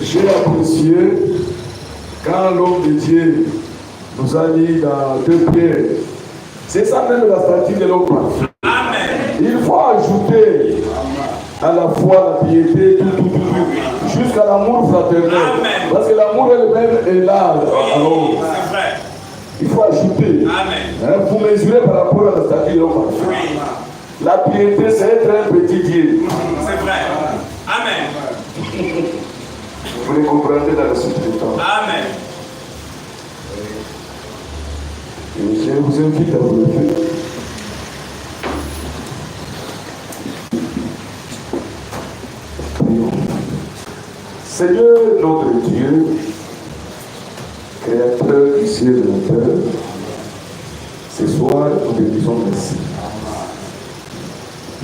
J'ai apprécié quand l'homme de Dieu nous a dit dans 2 Pierre, c'est ça même la statue de l'homme. Il faut ajouter à la foi, la piété, tout, jusqu'à l'amour fraternel. Parce que l'amour elle-même est là. Alors, il faut ajouter. Vous mesurez par rapport à la statue de l'homme. La piété, c'est être un petit Dieu. C'est vrai. Amen. comprendrez dans la suite du temps. Amen. Et je vous invite à vous lever. Prions. Seigneur notre Dieu, Créateur du ciel et de la terre, ce soir nous te disons merci.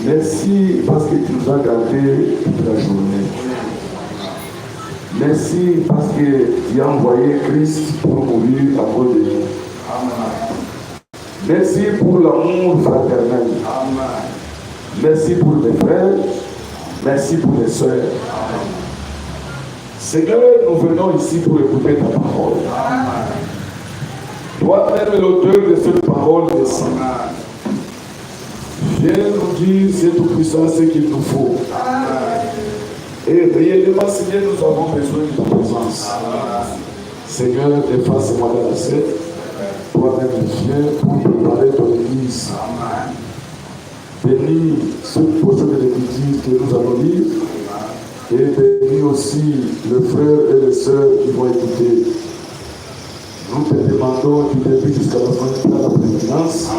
Merci parce que tu nous as gardés toute la journée. Merci parce que tu as envoyé Christ pour mourir à cause de nous. Merci pour l'amour fraternel. Merci pour les frères. Merci pour les sœurs. Seigneur, nous venons ici pour écouter ta parole. Toi-même, l'auteur de cette parole, descend. Viens nous dire, c'est tout puissant ce qu'il nous faut. Et réellement, Seigneur, nous avons besoin de ta présence. Seigneur, efface-moi dans la scène. Toi-même, viens pour préparer ton église. Bénis cette portion de l'église que nous allons lire. Et bénis aussi les frères et les sœurs qui vont écouter. Nous te demandons du début jusqu'à la fin de la présidence.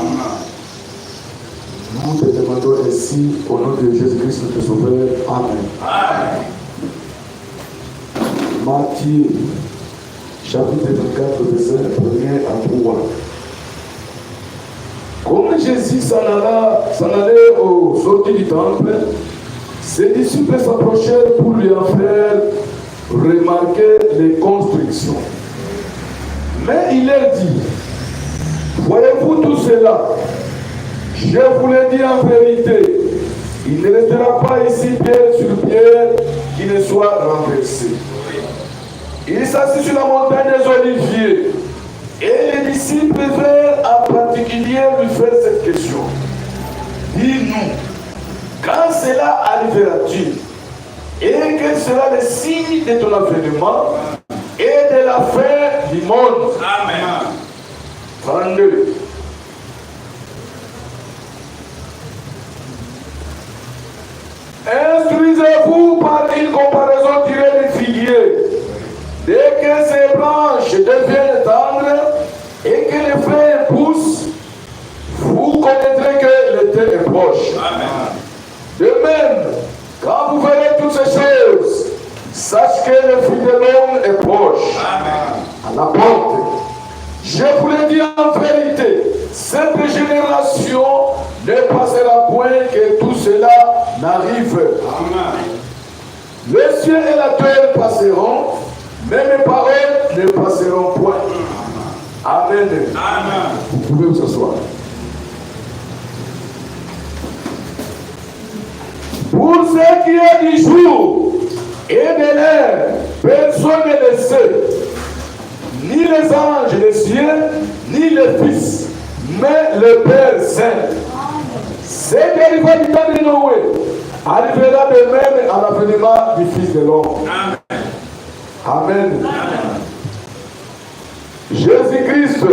Nous te demandons ainsi au nom de Jésus-Christ notre Sauveur. Amen. Amen. Matthieu, chapitre 24, verset 1er à 3. Comme Jésus s'en allait au sorties du temple, ses disciples s'approchèrent pour lui en faire remarquer les constructions. Mais il leur dit, voyez-vous tout cela? Je vous le dis en vérité, il ne restera pas ici pierre sur pierre qui ne soit renversé. Il s'assit sur la montagne des Oliviers et les disciples vinrent en particulier lui faire cette question. Dis-nous, quand cela arrivera-t-il? Et quel sera le signe de ton avènement et de la fin du monde? Amen. 32. Instruisez-vous par une comparaison tirée des figuiers. Dès que ces branches deviennent tendres et que les feuilles poussent, vous connaîtrez que l'été est proche. Amen. De même, quand vous verrez toutes ces choses, sachez que le Fils de l'homme est proche. Amen. À la porte. Je vous le dis en vérité, cette génération ne passera point que tout cela n'arrive. Amen. Les cieux et la terre passeront, mais mes paroles ne passeront point. Amen. Amen. Vous pouvez vous asseoir. Pour ce qui est du jour et de l'heure, personne ne le sait. Ni les anges des cieux, ni les fils, mais le Père Saint. Ce qui arriva du temps de Noé arrivera de même à l'avènement du Fils de l'homme. Amen. Amen. Jésus-Christ,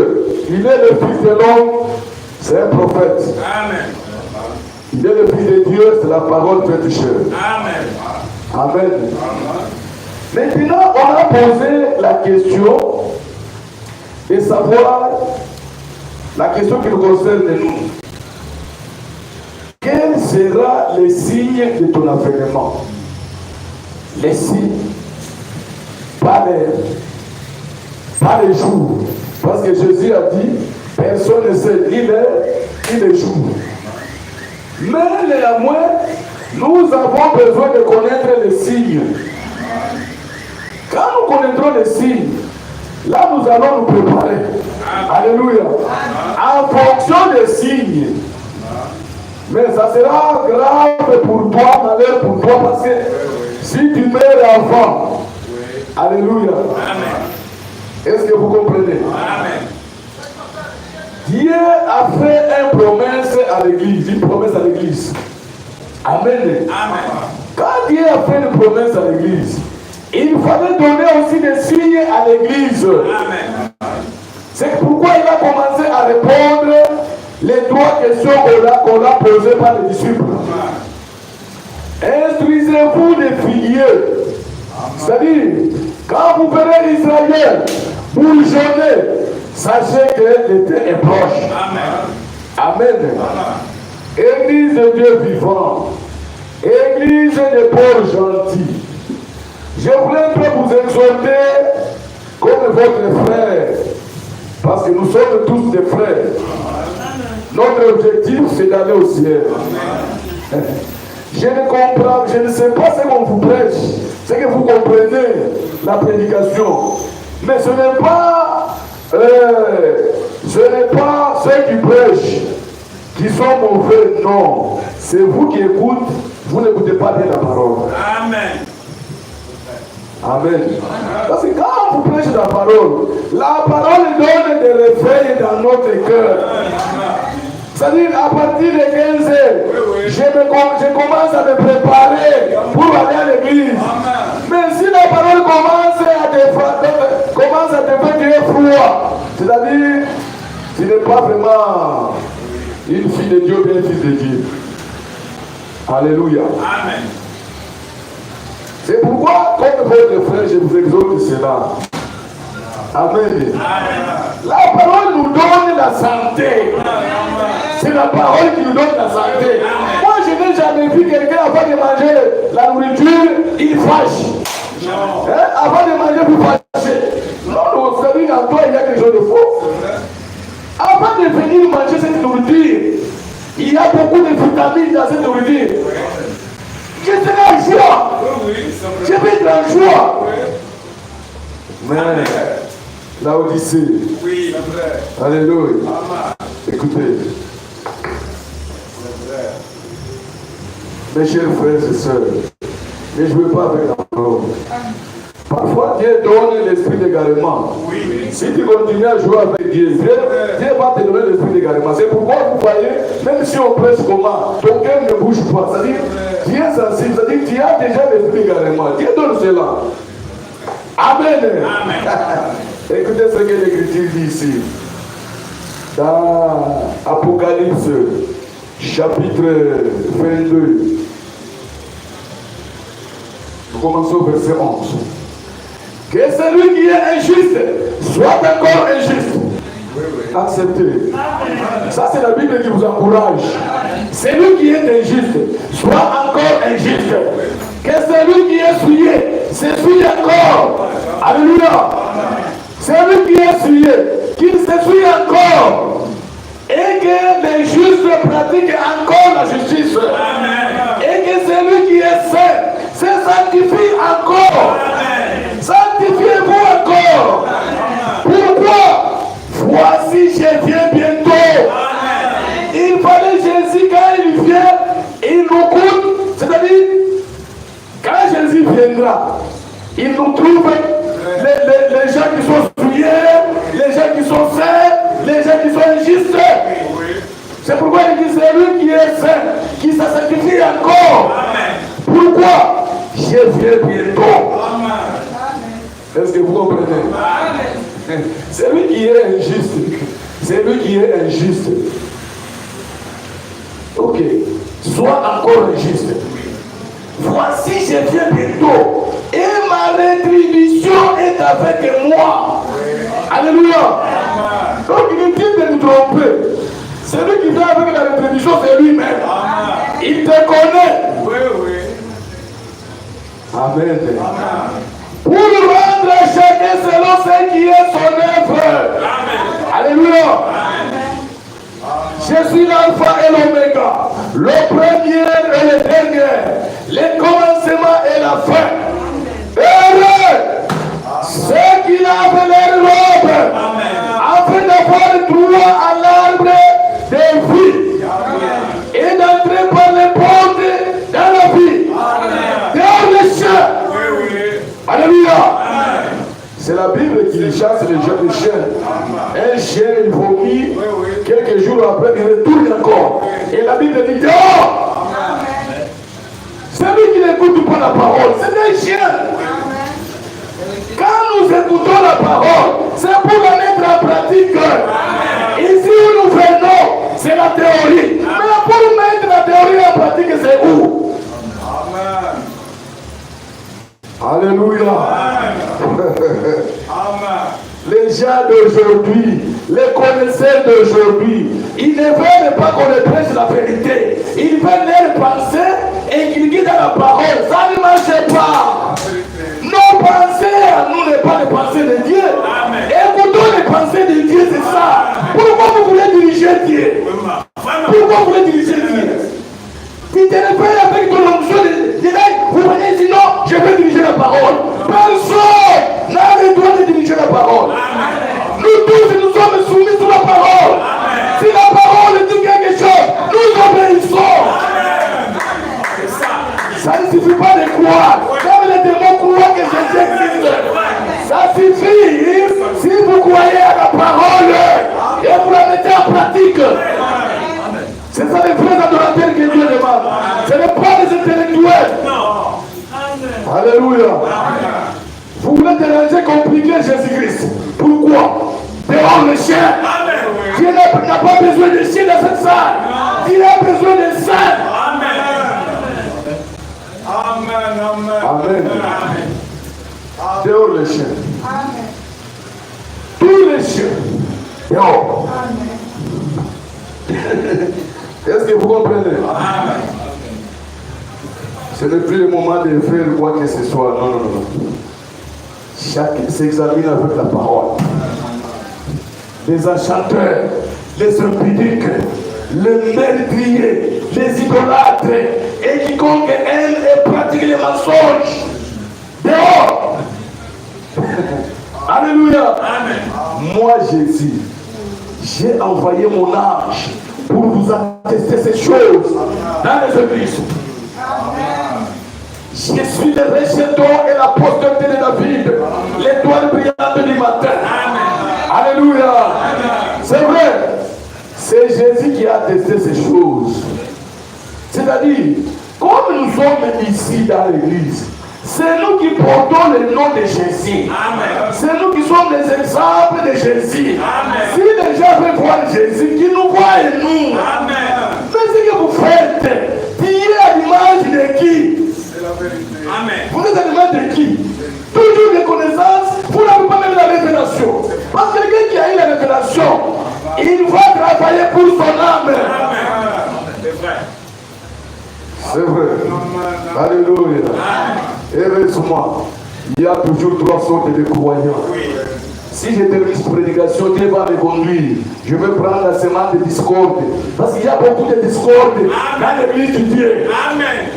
il est le Fils de l'homme, c'est un prophète. Amen. Il est le Fils de Dieu, c'est la parole faite chair. Amen. Amen. Maintenant, on a posé la question de savoir la question qui nous concerne nous. Quel sera le signe de ton avènement? Les signes, pas l'heure, pas les jours. Parce que Jésus a dit, personne ne sait ni l'heure, ni les jours. Mais néanmoins, nous avons besoin de connaître les signes. Quand nous connaîtrons les signes, là nous allons nous préparer. Alléluia. En fonction des signes. Mais ça sera grave pour toi, malheur pour toi, parce que si tu meurs avant, alléluia. Est-ce que vous comprenez? Amen. Dieu a fait une promesse à l'église, Amen. Amen. Quand Dieu a fait une promesse à l'église, il fallait donner aussi des signes à l'église. Amen. C'est pourquoi il a commencé à répondre les trois questions qu'on a posées par les disciples. Instruisez-vous des figuiers. C'est-à-dire, quand vous verrez Israël bourgeonner, sachez que l'été est proche. Amen. Église de Dieu vivant, Église de Paul gentil. Je voulais un peu vous exhorter comme votre frère, parce que nous sommes tous des frères. Notre objectif, c'est d'aller au ciel. Je ne comprends, je ne sais pas ce qu'on vous prêche, c'est que vous comprenez la prédication. Mais ce n'est pas ceux qui prêchent qui sont mauvais, non. C'est vous qui écoutez, vous n'écoutez pas bien la parole. Amen. Amen. Parce que quand vous prêchez la parole donne des réveils dans notre cœur. C'est-à-dire, à partir de 15 heures, je commence à me préparer pour aller à l'église. Mais si la parole commence à devenir froid, c'est-à-dire, tu n'es pas vraiment une fille de Dieu, bien un fils de Dieu. Alléluia. Amen. C'est pourquoi, comme votre frère, je vous exhorte cela. Amen. La parole nous donne la santé. C'est la parole qui nous donne la santé. Moi, je n'ai jamais vu quelqu'un avant de manger la nourriture, il fâche. Avant de manger, vous fâchez. Non, vous savez, en toi, il y a quelque chose de faux. Avant de venir manger cette nourriture, il y a beaucoup de vitamines dans cette nourriture. Je serai en joie. Je vais être en joie. Mais la Odyssée. Oui, alléluia. Écoutez. Mes chers frères et sœurs, mais je ne veux pas avec la parole. Parfois, Dieu donne l'esprit d'égarement. Si tu continues à jouer avec Dieu, Dieu va te donner l'esprit d'égarement. C'est pourquoi vous voyez, même si on presse comment, ton cœur ne bouge pas. C'est-à-dire, tu es sensible, c'est-à-dire tu as déjà l'esprit d'égarement. Dieu donne cela. Amen. Écoutez ce que l'Écriture dit ici. Dans Apocalypse, chapitre 22. Nous commençons au verset 11. Que celui qui est injuste soit encore injuste. Acceptez. Ça, c'est la Bible qui vous encourage. Celui qui est injuste soit encore injuste. Que celui qui est souillé s'essuie encore. Alléluia. Celui qui est souillé, qu'il s'essuie encore. Et que les justes pratiquent encore la justice. Et que celui qui est saint se sanctifie encore. Sanctifiez-vous encore. Pourquoi? Voici, je viens bientôt. Il fallait Jésus, quand il vient, il nous coûte. C'est-à-dire, quand Jésus viendra, il nous trouve les gens qui sont souillés, les gens qui sont saints, les gens qui sont injustes. C'est pourquoi il dit c'est lui qui est saint, qui se sanctifie encore. Pourquoi? Je viens bientôt. Est-ce que vous comprenez? C'est lui qui est injuste. C'est lui qui est injuste. Ok. Sois encore injuste. Voici, je viens bientôt. Et ma rétribution est avec moi. Alléluia. Donc il est dit de nous tromper. Celui qui vient avec la rétribution, c'est lui-même. Il te connaît. Amen. Pour rendre à chacun selon ce qui est son œuvre. Alléluia. Je suis l'alpha et l'oméga, le premier et le dernier, le commencement et la fin. Heureux ceux qui lavent leurs robes afin d'avoir droit à l'arbre de vie et d'entrer par les portes dans la vie. Dehors les chiens. Alléluia. C'est la Bible qui chasse les chiens. Un chien, il vomit. Quelques jours après, il retourne encore. Et la Bible dit dehors. Celui qui n'écoute pas la parole, c'est un chien. Quand nous écoutons la parole, c'est pour la mettre en pratique. Ici où nous venons, c'est la théorie. Mais pour mettre la théorie en pratique, c'est où? Alléluia. Amen. Les gens d'aujourd'hui, les connaisseurs d'aujourd'hui, ils ne veulent pas qu'on les prêche la vérité. Ils veulent leur penser et qu'ils guident dans la parole. Ça ne marche pas. Nos pensées à nous n'est pas les pensées de Dieu. Écoutons les pensées de Dieu, c'est ça. Pourquoi vous voulez diriger Dieu? Pourquoi vous voulez diriger Dieu? Si tu ne fais avec ton onction direct, vous venez dire non, je vais diriger la parole. Personne n'a le droit de diriger la parole. Nous tous, nous sommes soumis sous la parole. Si la parole dit quelque chose, nous obéissons. Ça ne suffit pas de croire. Comme les démons croient que Jésus existe. Ça suffit si vous croyez à la parole et vous la mettez en pratique. C'est ça les vrais adorateurs que Dieu demande. Ce n'est pas les intellectuels. Alléluia. Vous voulez déranger, compliquer Jésus-Christ. Pourquoi? Dehors le chien. Dieu n'a pas besoin de chien dans cette salle. Il a besoin de salle. Amen. Dehors le chien. Tous les chiens. Dehors. Est-ce que vous comprenez? Ce n'est plus le moment de faire quoi que ce soit. Non. Chacun s'examine avec la parole. Les enchanteurs, les impudiques, les meurtriers, les idolâtres et quiconque aime et pratique les mensonges. Dehors. Alléluia. Moi, Jésus, j'ai envoyé mon ange pour vous attester ces choses dans les églises. Je suis le rejeton et la postérité de David, l'étoile brillante du matin. Alléluia. C'est vrai. C'est Jésus qui a attesté ces choses. C'est-à-dire, comme nous sommes ici dans l'église, c'est nous qui portons le nom de Jésus. C'est nous qui sommes les exemples de Jésus. Si les gens veulent voir Jésus, qu'ils nous voient et nous. Mais ce que vous faites, priez à l'image de qui? Vous êtes à l'image de qui? Toujours des connaissances, vous n'avez pas même la révélation. Parce que quelqu'un qui a eu la révélation, il va travailler pour son âme. C'est vrai. Alléluia. Heureusement, il y a toujours trois sortes de croyants. Si je termine cette prédication, Dieu va me conduire. Je vais prendre la semence de discorde. Parce qu'il y a beaucoup de discorde dans l'église de Dieu. Amen.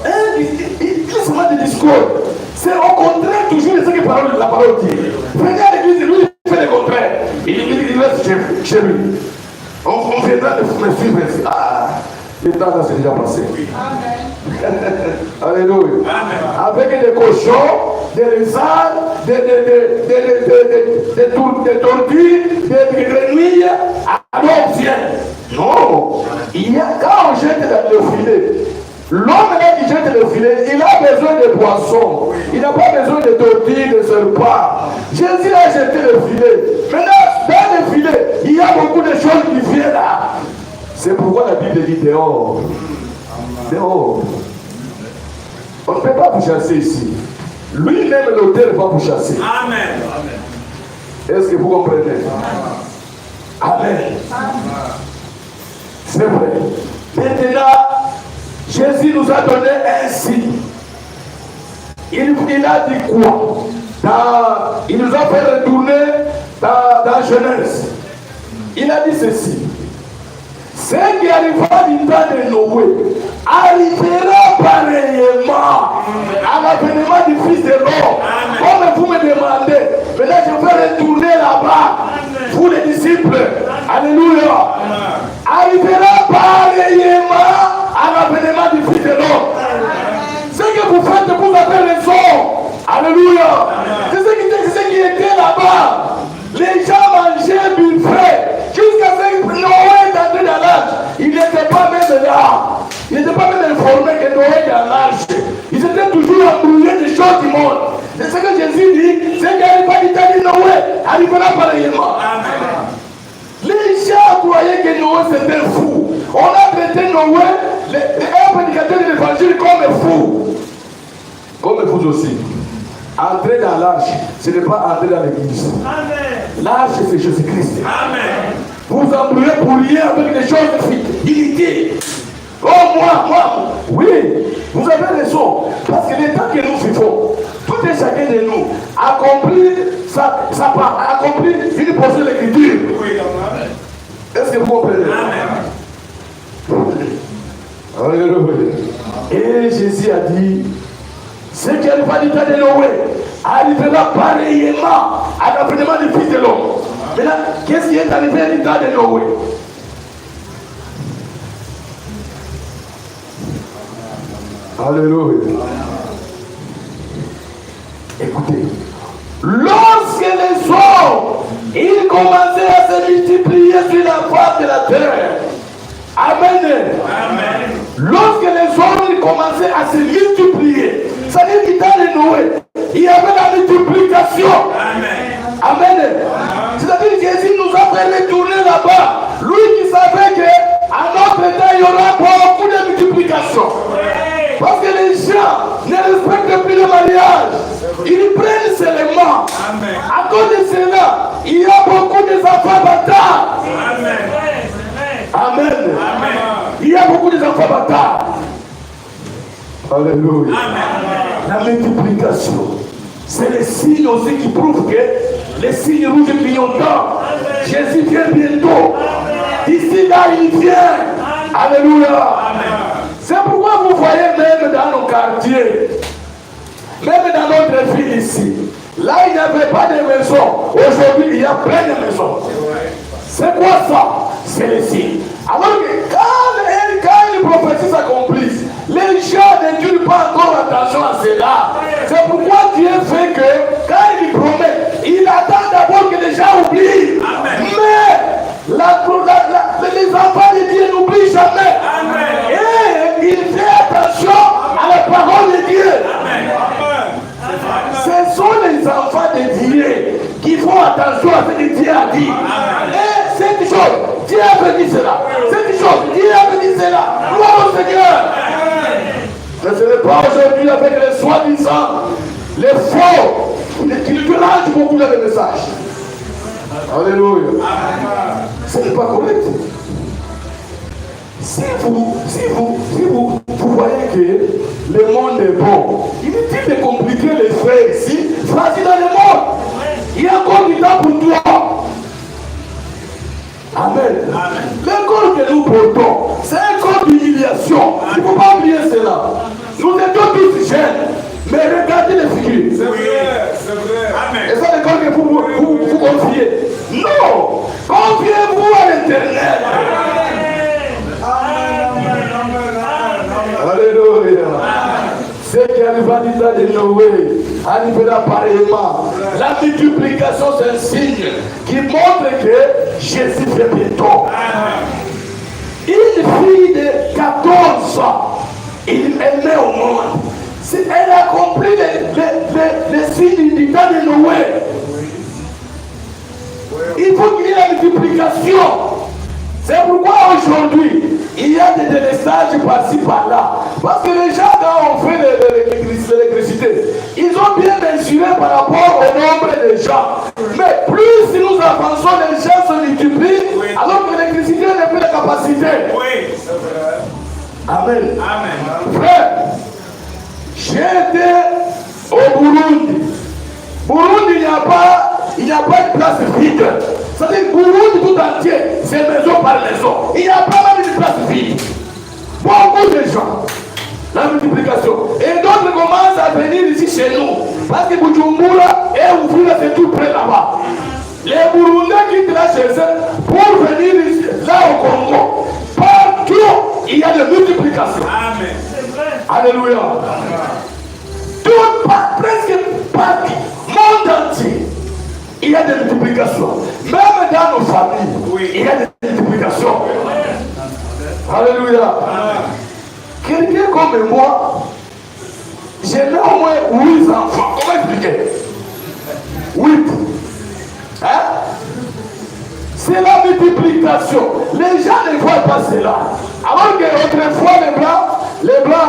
Quelle semence de discorde? C'est au contraire toujours de ce que la parole dit. Venez à l'église, lui, il fait le contraire. Il reste chez lui. On viendra de me suivre ici. Le temps là, c'est déjà passé. Alléluia. Avec des cochons, des lézards, des tortues, des grenouilles. Alors on vient. Non. Quand on jette dans le filet, l'homme là qui jette le filet, il a besoin de poissons. Il n'a pas besoin de tortilles, de serpents. Jésus a jeté le filet. Maintenant, dans le filet, il y a beaucoup de choses qui viennent là. C'est pourquoi la Bible dit dehors. Dehors. On ne peut pas vous chasser ici. Lui-même, l'auteur, va vous chasser. Amen. Est-ce que vous comprenez? Amen. C'est vrai. Maintenant, Jésus nous a donné un signe. Il a dit quoi? Il nous a fait retourner dans Genèse. Il a dit ceci. Ce qui arrivera du temps de Noé arrivera pareillement à l'avènement du Fils de l'homme. Comme vous me demandez, maintenant je vais retourner là-bas. Vous les disciples, alléluia, arrivera pareillement à l'avènement du Fils de l'homme. Ce que vous faites, vous avez raison. Alléluia. C'est ce qui était là-bas. Les gens mangeaient du frais. Jusqu'à ce que Noé est entré dans l'arche. Il n'était pas même là. Il n'était pas même informé que Noé est dans l'arche. Ils étaient toujours embrouillés des choses du monde. C'est ce que Jésus dit. C'est qu'il n'arrive pas d'Italie, Noé arrivera pareillement. Les gens croyaient que Noé c'était fou. On a traité Noé, un prédicateur de l'évangile, comme fou. comme vous aussi. Entrer dans l'arche, ce n'est pas entrer dans l'église. L'arche, c'est Jésus-Christ. Vous embrouillez pour rien avec des choses inutiles. Oh, moi, oui, vous avez raison. Parce que le temps que nous vivons, tout et chacun de nous accomplit une portion de l'écriture. Est-ce que vous comprenez? Alléluia. Et Jésus a dit, ce qui arrivera du temps de Noé arrivera pareillement à l'avènement du Fils de l'homme. Maintenant, qu'est-ce qui est arrivé du temps de Noé? Alléluia. Écoutez, lorsque les hommes ils commençaient à se multiplier sur la face de la terre, amen. Amen. Lorsque les hommes ils commençaient à se multiplier, ça veut dire que dans les Noé, il y avait la multiplication. Amen. Amen. C'est-à-dire que Jésus nous a fait retourner là-bas. Lui qui savait qu'à notre temps, il y aura beaucoup de multiplication. Parce que les gens ne respectent plus le mariage. Ils prennent seulement. À cause de cela, il y a beaucoup d'enfants bâtards. Amen. Amen. Amen. Il y a beaucoup d'enfants bâtards. Alléluia. La multiplication, c'est le signe aussi qui prouve que les signes rouges clignotants, Jésus vient bientôt. D'ici là, il vient. Alléluia. C'est pourquoi vous voyez même dans nos quartiers, même dans notre ville ici, là il n'y avait pas de maison. Aujourd'hui, il y a plein de maisons. C'est quoi ça? C'est le signe. Alors que quand les prophéties s'accomplissent, les gens ne donnent pas encore attention à cela. C'est pourquoi Dieu fait que quand il promet, il attend d'abord que les gens oublient. Amen. Mais les enfants de Dieu n'oublient jamais. Amen. Et il fait attention à la parole de Dieu. Amen. Ce sont les enfants de Dieu qui font attention à ce que Dieu a dit. Amen. Et cette chose, Dieu a dit cela. Cette chose, Dieu a dit cela. Gloire au Seigneur. Mais ce n'est pas aujourd'hui avec les soi-disant, les faux, qui nous dérangent beaucoup dans les messages. Alléluia. Ce n'est pas correct. Si vous voyez que le monde est bon, inutile de compliquer les faits ici, vas-y dans le monde. Il y a encore du temps pour toi. Amen. Le corps que nous portons, c'est un corps d'humiliation. Il ne faut pas oublier cela. Nous étions tous jeunes, mais regardez les figures. C'est vrai, c'est vrai. Amen. Et ça, le corps que vous confiez. Non, confiez-vous à l'Éternel. Alléluia. Ce qui arriva du temps de Noé arrivera pareillement. La multiplication, c'est un signe qui montre que Jésus fait bientôt. Une fille de 14 ans, elle met au monde. Elle a accompli les signes du temps de Noé. Il faut qu'il y ait la multiplication. C'est pourquoi aujourd'hui, il y a des délestages par-ci par-là. Parce que les gens, quand on fait l'électricité, ils ont bien mesuré par rapport au nombre de gens. Mais plus nous avançons, les gens se multiplient, alors que l'électricité n'a plus de capacité. Oui, c'est vrai. Amen. Amen. Frère, j'étais au Burundi. Burundi, il n'y a pas de place vide. C'est-à-dire Burundi tout entier, c'est maison par maison. Il n'y a pas même de place vide. Beaucoup de gens. La multiplication. Et d'autres commencent à venir ici chez nous. Parce que Bujumbura et Oufila, c'est tout près là-bas. Les Burundais quittent là chez eux pour venir ici, là au Congo. Partout, il y a de multiplication. Amen. Alléluia. Presque partout, monde entier, il y a des multiplications. Même dans nos familles, il y a des multiplications. Alléluia. Quelqu'un comme moi, j'ai au moins 8 enfants. Comment expliquer? 8. Hein? C'est la multiplication. Les gens ne voient pas cela. Alors que autrefois, les blancs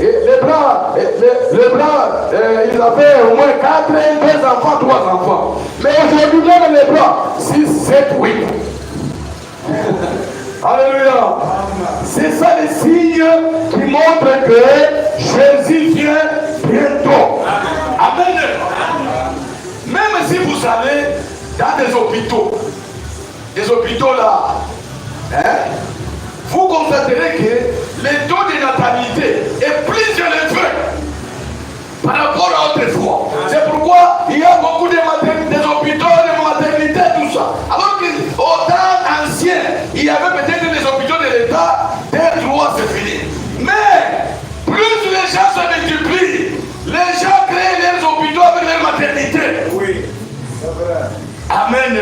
Et les blancs, ils avaient au moins 4, 2 enfants, 3 enfants. Mais aujourd'hui, même les blancs, 6, 7, 8. Alléluia. C'est ça les signes qui montrent que Jésus vient bientôt. Amen. Même si vous allez dans des hôpitaux là, vous constaterez que le taux de natalité est plus élevé par rapport à autrefois. C'est pourquoi il y a beaucoup des hôpitaux, de maternité, tout ça. Alors qu'au temps ancien, il y avait peut-être des hôpitaux de l'État, 2, 3, c'est fini. Mais plus les gens se multiplient, les gens créent leurs hôpitaux avec leur maternité. Oui, c'est vrai. Amen.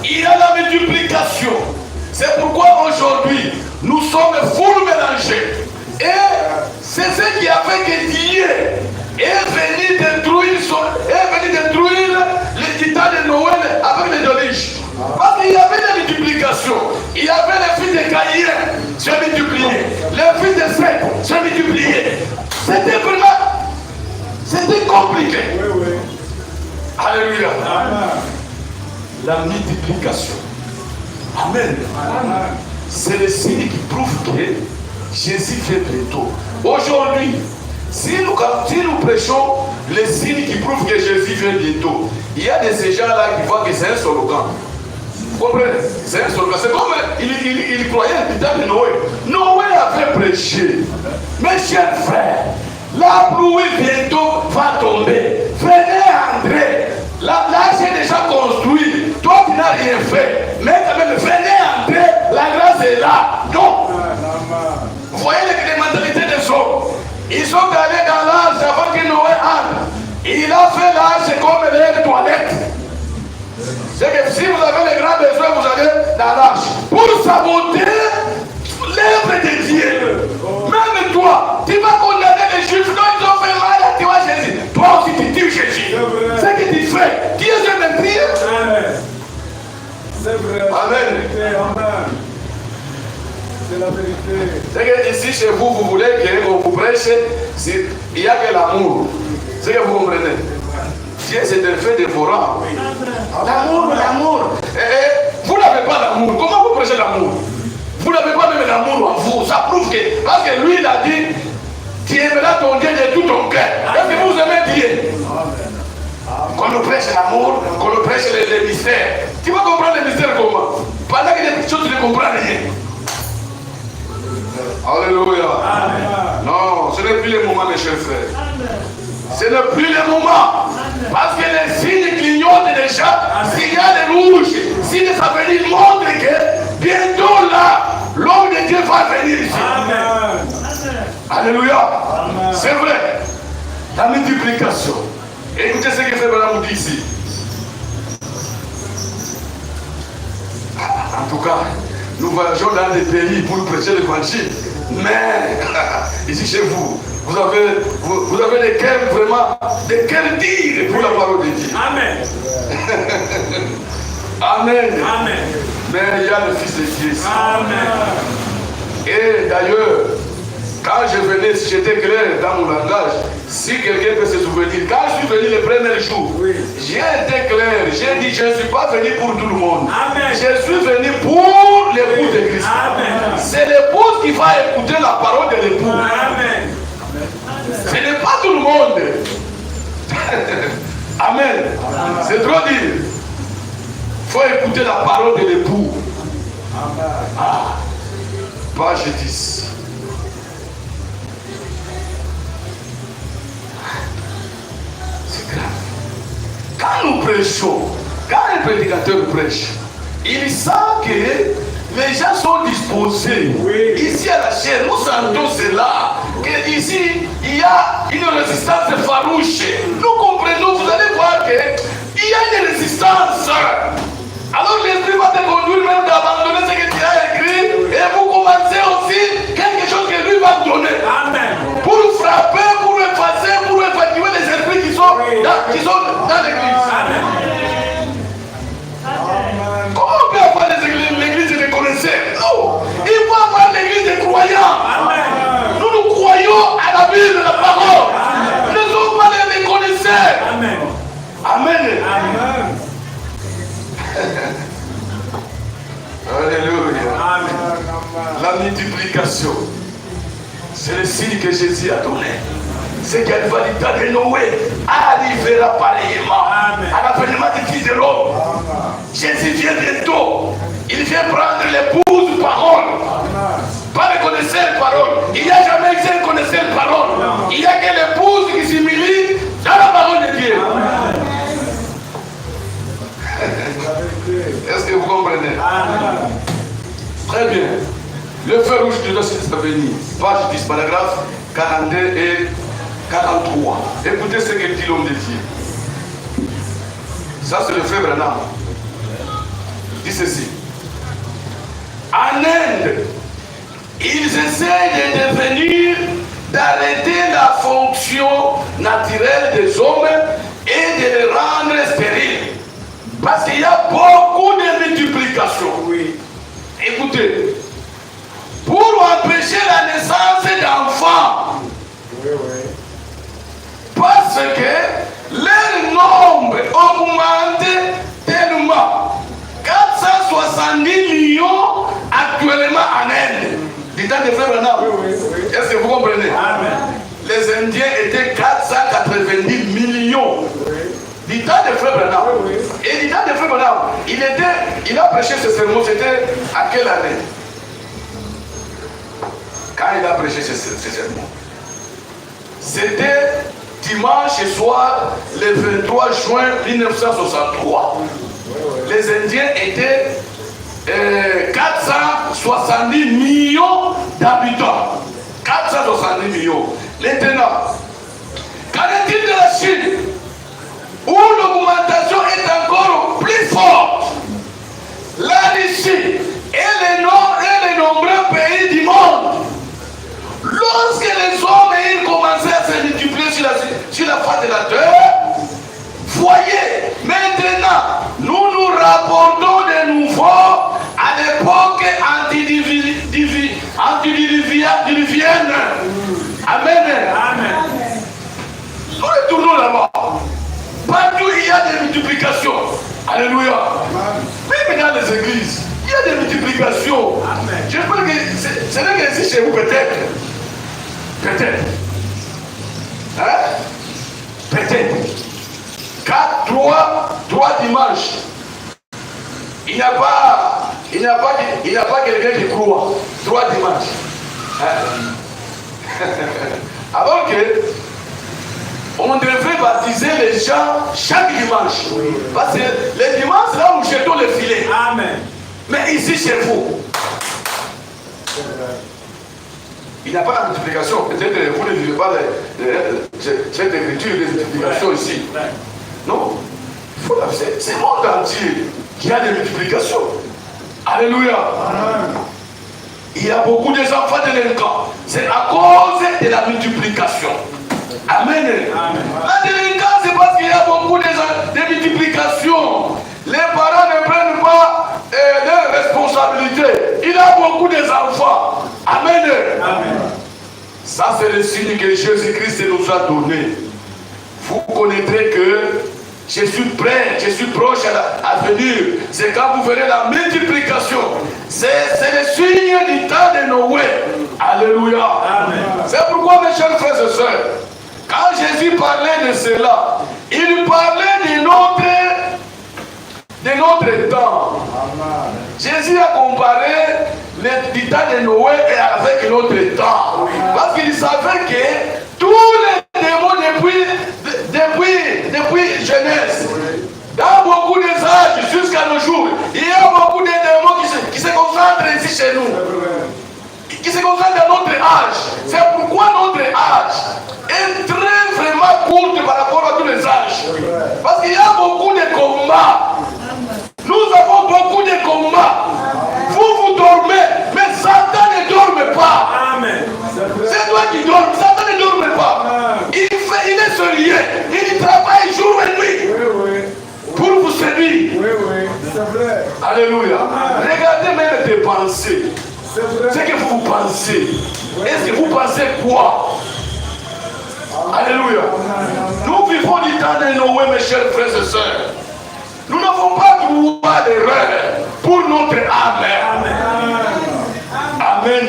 Il y a la multiplication. C'est pourquoi aujourd'hui, nous sommes full mélangés. Et c'est ce qui a fait que Dieu est venu détruire les titans de Noël avec les doliches. Parce qu'il y avait la multiplication. Il y avait les fils de Caïn se multiplier. Les fils de Seth se multiplier. C'était vraiment... C'était compliqué. Oui, oui. Alléluia. Amen. La multiplication. Amen. Amen. C'est le signe qui prouve que Jésus vient bientôt. Aujourd'hui, si nous prêchons les signes qui prouvent que Jésus vient bientôt, il y a de ces gens-là qui voient que c'est un slogan. Vous comprenez? C'est un slogan. C'est comme il croyait le temps de Noé. Noé avait prêché. Mes chers frères, la pluie bientôt va tomber. Venez André. Là, j'ai déjà construit. Toi, tu n'as rien fait. Mais quand même, venez André. La grâce est là. Non. Vous voyez les mentalités des hommes. Ils sont allés dans l'arche avant que Noé entre. Il a fait l'arche comme les toilettes. C'est que si vous avez les grands besoins, vous allez dans l'arche. Pour saboter l'œuvre de Dieu. Même toi, tu vas condamner les juifs. Non, ils ont fait mal à toi, Jésus. Toi aussi, tu tues Jésus. Ce que tu fais, Dieu se mentir. C'est vrai. Amen. Amen. C'est la vérité. C'est que ici chez vous, vous voulez qu'on vous prêche, il n'y a que l'amour. C'est que vous comprenez. Dieu, c'est un fait dévorant. L'amour. Vous n'avez pas d'amour. Comment vous prêchez l'amour? Vous n'avez pas même l'amour en vous. Ça prouve que, parce que lui, il a dit, tu aimeras ton Dieu de tout ton cœur. Est-ce que vous aimez Dieu? Qu'on nous prêche l'amour, qu'on nous prêche les mystères. Tu vas comprendre les mystères comment? Pendant qu'il y a des choses, tu ne comprends rien. Alléluia. Amen. Non, ce n'est plus le moment, mes chers frères. Ce n'est plus le moment. Parce que les signes clignotent déjà. Signal rouge. Signe ça veut dire montre que bientôt là, l'homme de Dieu va venir ici. Amen. Alléluia. C'est vrai. La multiplication. Écoutez ce que fait Madame dit ici. En tout cas, nous voyageons dans des pays pour nous prêcher l'évangile. Mais ici chez vous, vous avez des cœurs vraiment, des cœurs durs pour la parole de Dieu. Amen. Amen. Amen. Mais il y a le Fils de Dieu. Amen. Et d'ailleurs, quand je venais, j'étais clair dans mon langage. Si quelqu'un peut se souvenir, quand je suis venu le premier jour, j'ai été clair. J'ai dit, je ne suis pas venu pour tout le monde. Amen. Je suis venu pour l'époux de Christ. C'est l'épouse qui va écouter la parole de l'époux. Amen. Ce n'est pas tout le monde. Amen. C'est trop dire. Il faut écouter la parole de l'époux. Page 10. C'est grave. Quand nous prêchons, quand un prédicateur prêche, il sent que les gens sont disposés. Oui. Ici à la chair, nous sentons cela. Que ici, il y a une résistance farouche. Nous comprenons, vous allez voir qu'il y a une résistance. Alors l'esprit va te conduire même d'abandonner ce que tu as écrit et vous commencez aussi quelque chose que lui va te donner. Amen. Pour frapper, pour effacer, pour évacuer les esprits qui sont dans l'église. Amen. Comment on peut avoir l'église de connaisseurs? Non. Il faut avoir l'église des croyants. Amen. Nous croyons à la Bible, la parole. Les autres pas les reconnaissaient. Amen. Amen. Amen. Alléluia. Amen. La multiplication, c'est le signe que Jésus a donné. C'est qu'elle va de Noé arrivera pareillement à l'avènement du Fils de l'homme. Jésus vient bientôt. Il vient prendre l'épouse parole. Pas le connaisseur parole. Il n'y a jamais eu un connaisseur parole. Il n'y a que l'épouse qui s'humilie dans la parole de Dieu. Est-ce que vous comprenez? Très bien. Le feu rouge de l'Occident venir. Page 10, paragraphe 42 et 43. Écoutez ce que dit l'homme de Dieu. Ça, c'est le frère Branham. Il dit ceci. En Inde, ils essaient de devenir, d'arrêter la fonction naturelle des hommes et de les rendre stériles. Parce qu'il y a beaucoup de multiplication. Oui. Écoutez, pour empêcher la naissance d'enfants, parce que leur nombre augmente tellement. 470 millions actuellement en Inde. Du temps de frère Branham. Est-ce que vous comprenez? Amen. Les Indiens étaient 490 millions. Du temps de frère Branham. Et du temps de frère Branham, il a prêché ce sermon, c'était à quelle année? Quand il a prêché ce sermon, c'était dimanche soir, le 23 juin 1963. Les Indiens étaient 470 millions d'habitants. 470 millions. Maintenant, qu'en est-il de la Chine, où l'augmentation est encore plus forte? La Russie et les nombreux pays du monde. Lorsque les hommes commençaient à se multiplier sur la face de la terre, voyez, maintenant, nous rapportons de nouveau à l'époque antidiluvienne. Amen. Amen. Nous retournons là-bas. Partout il y a des multiplications. Alléluia. Même dans les églises, il y a des multiplications. Amen. J'espère que ce n'est que ici chez vous peut-être. Peut-être. Hein? Peut-être. 3 dimanches. Il n'y a pas quelqu'un qui croit. 3 dimanches. Hein? Alors que on devrait baptiser les gens chaque dimanche. Oui. Parce que les dimanches, là, nous jetons le filet. Amen. Mais ici, chez vous, il n'y a pas la multiplication. Peut-être que vous ne vivez pas cette écriture de multiplication ici. Non. C'est le monde entier qui a des multiplications. Alléluia. Amen. Il y a beaucoup d'enfants délinquants. C'est à cause de la multiplication. Amen. Amen. La délinquance, c'est parce qu'il y a beaucoup de multiplications. Les parents ne prennent pas leurs responsabilités. Il y a beaucoup d'enfants. Amen. Amen. Ça, c'est le signe que Jésus-Christ nous a donné. Vous connaîtrez que je suis prêt, je suis proche à venir. C'est quand vous verrez la multiplication. C'est le signe du temps de Noé. Alléluia. Amen. C'est pourquoi, mes chers frères et sœurs, quand Jésus parlait de cela, il parlait de notre temps. Amen. Jésus a comparé le temps de Noé avec notre temps. Parce qu'il savait que tous les démons depuis jeunesse, dans beaucoup des âges jusqu'à nos jours, il y a beaucoup de démons qui se concentrent ici chez nous. Qui se concentrent dans notre âge. C'est pourquoi notre âge est très vraiment court par rapport à tous les âges. Parce qu'il y a beaucoup de combats. Nous avons beaucoup de combats. Vous dormez, mais Satan ne dorme pas. Amen. C'est toi qui dors, Satan ne dorme pas. Il est sérieux, il travaille jour et nuit pour vous séduire. C'est vrai. Alléluia. Regardez même tes pensées. Ce que vous pensez. Est-ce que vous pensez quoi? Alléluia. Nous vivons du temps de Noé, mes chers frères et sœurs. Nous n'avons pas droit d'erreur pour notre âme. Amen.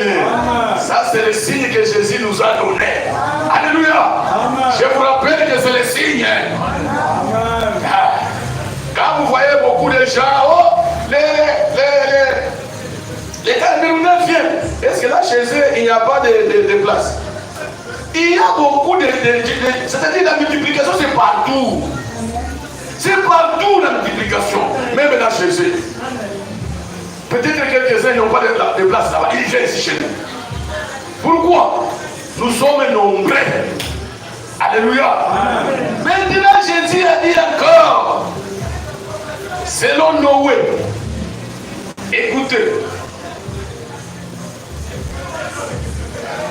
Ça, c'est le signe que Jésus nous a donné. Alléluia. Je vous rappelle que c'est le signe. Quand vous voyez beaucoup de gens, les terminaux viennent. Est-ce que là, chez eux, il n'y a pas de place? Il y a beaucoup c'est-à-dire la multiplication, c'est partout. C'est partout la multiplication. Même là, chez eux. Peut-être quelques-uns n'ont pas de place là-bas. Ils viennent ici chez nous. Pourquoi? Nous sommes nombreux. Alléluia. Maintenant, Jésus a dit encore, selon Noé, écoutez,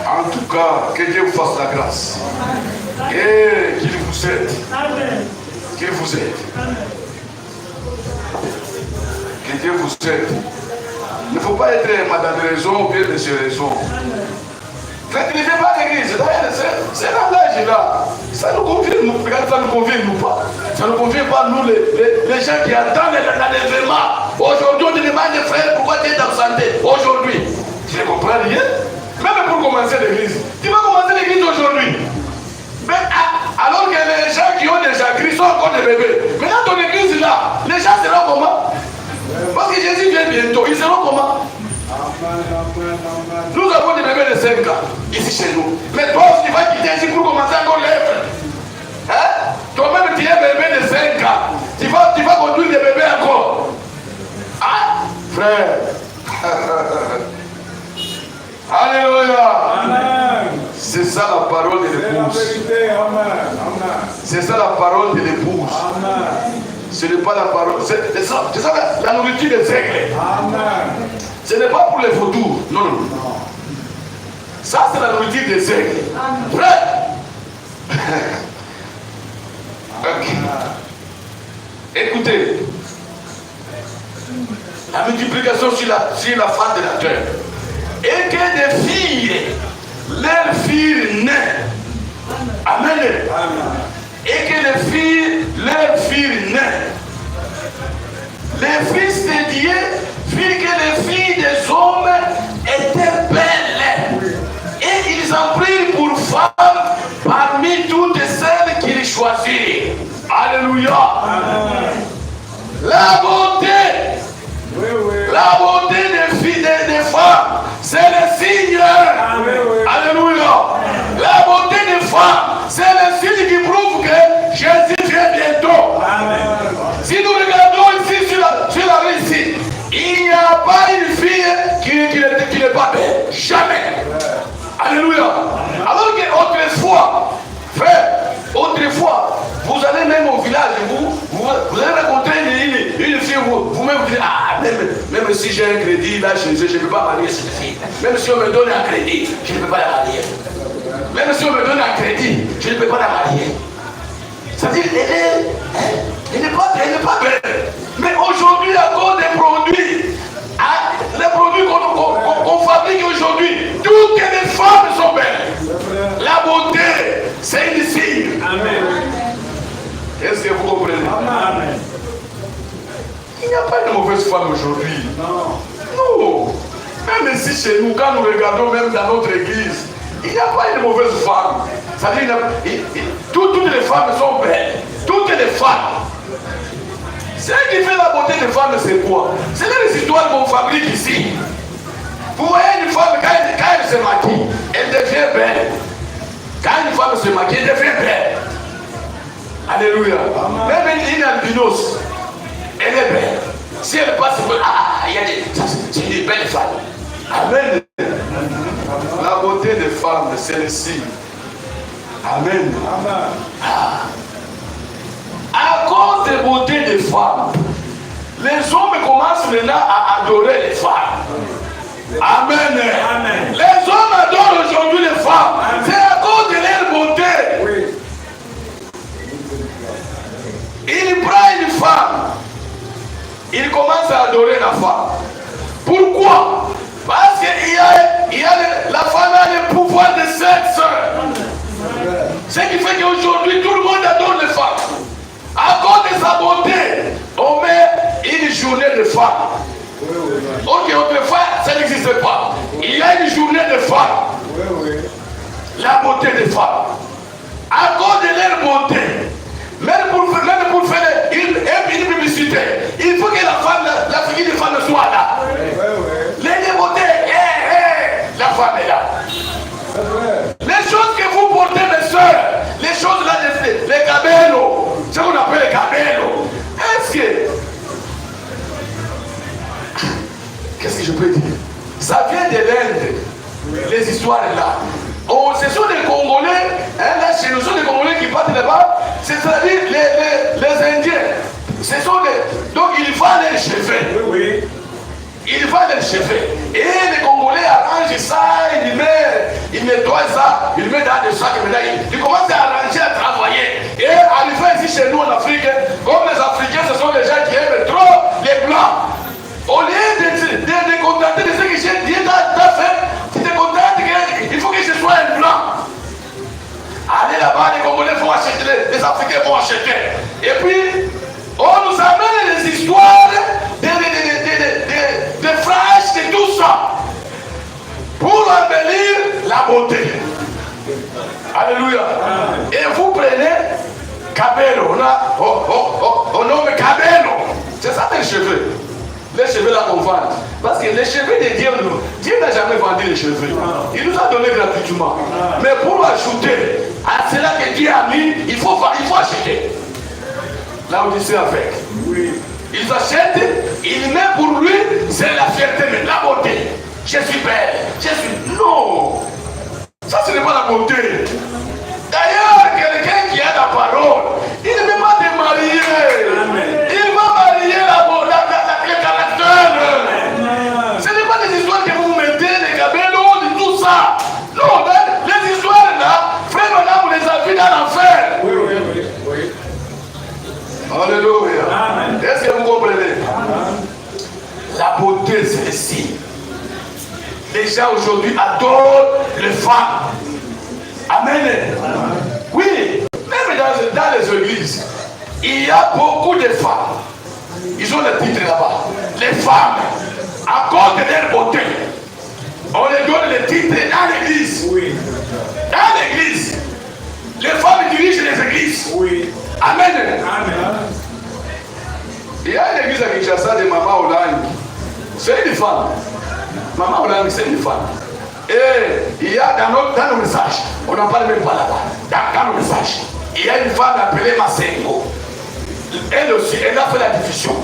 en tout cas, que Dieu vous fasse la grâce et qu'il vous aide. Qu'il vous aide. Que Dieu vous aide. Il ne faut pas être madame raison ou bien monsieur raison. N'utilisez pas l'église. C'est langage là. Ça nous convient, ça nous convient nous pas. Ça ne nous convient pas nous les gens qui attendent l'enlèvement. Aujourd'hui on te demande frère pourquoi tu es absenté. Aujourd'hui. Tu ne comprends rien. Même pour commencer l'église. Tu vas commencer l'église aujourd'hui. Mais alors que les gens qui ont déjà Christ sont encore des bébés. Mais dans ton église là, les gens seront comment? Parce que Jésus vient bientôt. Ils seront comment? Nous avons des bébés de 5 ans ici chez nous. Mais toi, tu vas quitter ici pour commencer encore l'œuvre. Hein? Toi-même, tu es un bébé de 5 ans. Tu vas conduire des bébés encore. Ah, frère. Alléluia. C'est ça la parole de l'épouse. C'est ça la parole de l'épouse. Ce n'est pas la parole. C'est ça la nourriture des aigles. Ce n'est pas pour les vautours. Non, non. Ça, c'est la nourriture des aigles. Frère. Okay. Écoutez. La multiplication sur la face de la terre. Et que des filles, leurs filles naissent. Amen. Et que les filles, leurs filles naissent. Les fils de Dieu virent que les filles des hommes étaient belles. Et ils en prirent pour femmes parmi toutes celles qu'ils choisirent. Alléluia. La beauté. La beauté des filles, des femmes, c'est le signe. Alléluia. La beauté des femmes, c'est le signe qui prouve que Jésus vient bientôt. Si nous regardons ici sur la rue ici, il n'y a pas une fille qui n'est pas belle. Jamais. Alléluia. Alors qu'autrefois, frère, autrefois, vous allez même au village, vous allez rencontrer une fille, vous-même vous dites, ah, même si j'ai un crédit là chez eux, je ne peux pas marier cette fille. Même si on me donne un crédit, je ne peux pas la marier. Même si on me donne un crédit, je ne peux pas la marier. C'est-à-dire, elle n'est pas belle. Mais aujourd'hui, à cause des produits, les produits qu'on fabrique aujourd'hui, toutes les femmes sont belles. La beauté, c'est une signe. Amen. Est-ce que vous comprenez? Amen. Il n'y a pas de mauvaise femme aujourd'hui. Non. Même ici chez nous, quand nous regardons même dans notre église, il n'y a pas de mauvaise femme. C'est-à-dire, toutes les femmes sont belles. Toutes les femmes. Ce qui fait la beauté des femmes, c'est quoi? C'est les histoires qu'on fabrique ici. Vous voyez une femme, quand elle se maquille, elle devient belle. Quand une femme se maquille, elle devient belle. Alléluia. Même une albinos, elle est belle. Si elle passe, c'est une belle femme. Amen. La beauté des femmes, c'est le signe. Amen. À cause des beautés des femmes, les hommes commencent maintenant à adorer les femmes. Amen. Les hommes adorent aujourd'hui les femmes. C'est à cause de leur beauté. Oui. Il prend une femme. Il commence à adorer la femme. Pourquoi? Parce que la femme a le pouvoir de sexe. Ce qui fait qu'aujourd'hui, tout le monde adore les femmes. À cause de sa beauté, on met une journée de femmes. Ok, autrefois, ça n'existait pas. Il y a une journée de femmes. La beauté des femmes. À cause de leur beauté, même pour faire une publicité, il faut que la figure de femme soit là. Les beautés, la femme est là. Les choses que vous portez, mes soeurs, les choses là, les cabellos, ce qu'on appelle les cabellos, est-ce que... Qu'est-ce que je peux dire? Ça vient de l'Inde, les histoires là. Oh, ce sont des Congolais, hein, là chez nous, ce sont des Congolais qui partent là-bas, c'est-à-dire les Indiens. Ce sont des... Donc il va les cheveux. Oui. Il va les cheveux. Et les Congolais arrangent ça, il nettoie ça, il met dans des sacs, il commence à arranger, à travailler. Et arrivé ici chez nous en Afrique, comme les Africains, ce sont les gens qui aiment trop les Blancs. Au lieu de contenter de ce que j'ai dit, tu te contentes qu'il faut que je sois un Blanc. Allez là-bas, les Congolais vont acheter, les Africains vont acheter. Et puis, on nous amène des histoires de flashs, de tout ça. Pour embellir la beauté. Alléluia. Et vous prenez Cabello. On nomme Cabello. C'est ça les cheveux. Les cheveux là qu'on vend. Parce que les cheveux de Dieu, Dieu n'a jamais vendu les cheveux. Il nous a donné gratuitement. Mais pour ajouter à cela que Dieu a mis, il faut acheter. Là où Dieu avec. Oui. Ils achètent, il met pour lui, c'est la fierté, mais la beauté. Je suis belle, je suis... Non. Ça, ce n'est pas la beauté. D'ailleurs, quelqu'un qui a la parole, il ne veut pas te marier. Amen. Il va marier le caractère. Ce n'est pas des histoires que vous mettez, des cabellos, de tout ça. Non, les histoires là, frère, madame, vous les avez dans l'enfer. Oui. Alléluia. Amen. Est-ce que vous comprenez? Amen. La beauté, c'est ici. Les gens aujourd'hui adorent les femmes. Amen. Amen. Oui, même dans les églises, il y a beaucoup de femmes. Ils ont le titre là-bas. Les femmes, à cause de leur beauté, on les donne le titre dans l'église. Oui. Dans l'église, les femmes dirigent les églises. Oui. Amen. Amen. Il y a une église à Kinshasa de Maman Olangi. C'est une femme. Maman Olangi, c'est une femme. Et il y a dans nos messages, on n'en parle même pas là-bas. Dans nos messages, il y a une femme appelée Masengo. Elle aussi, elle a fait la division.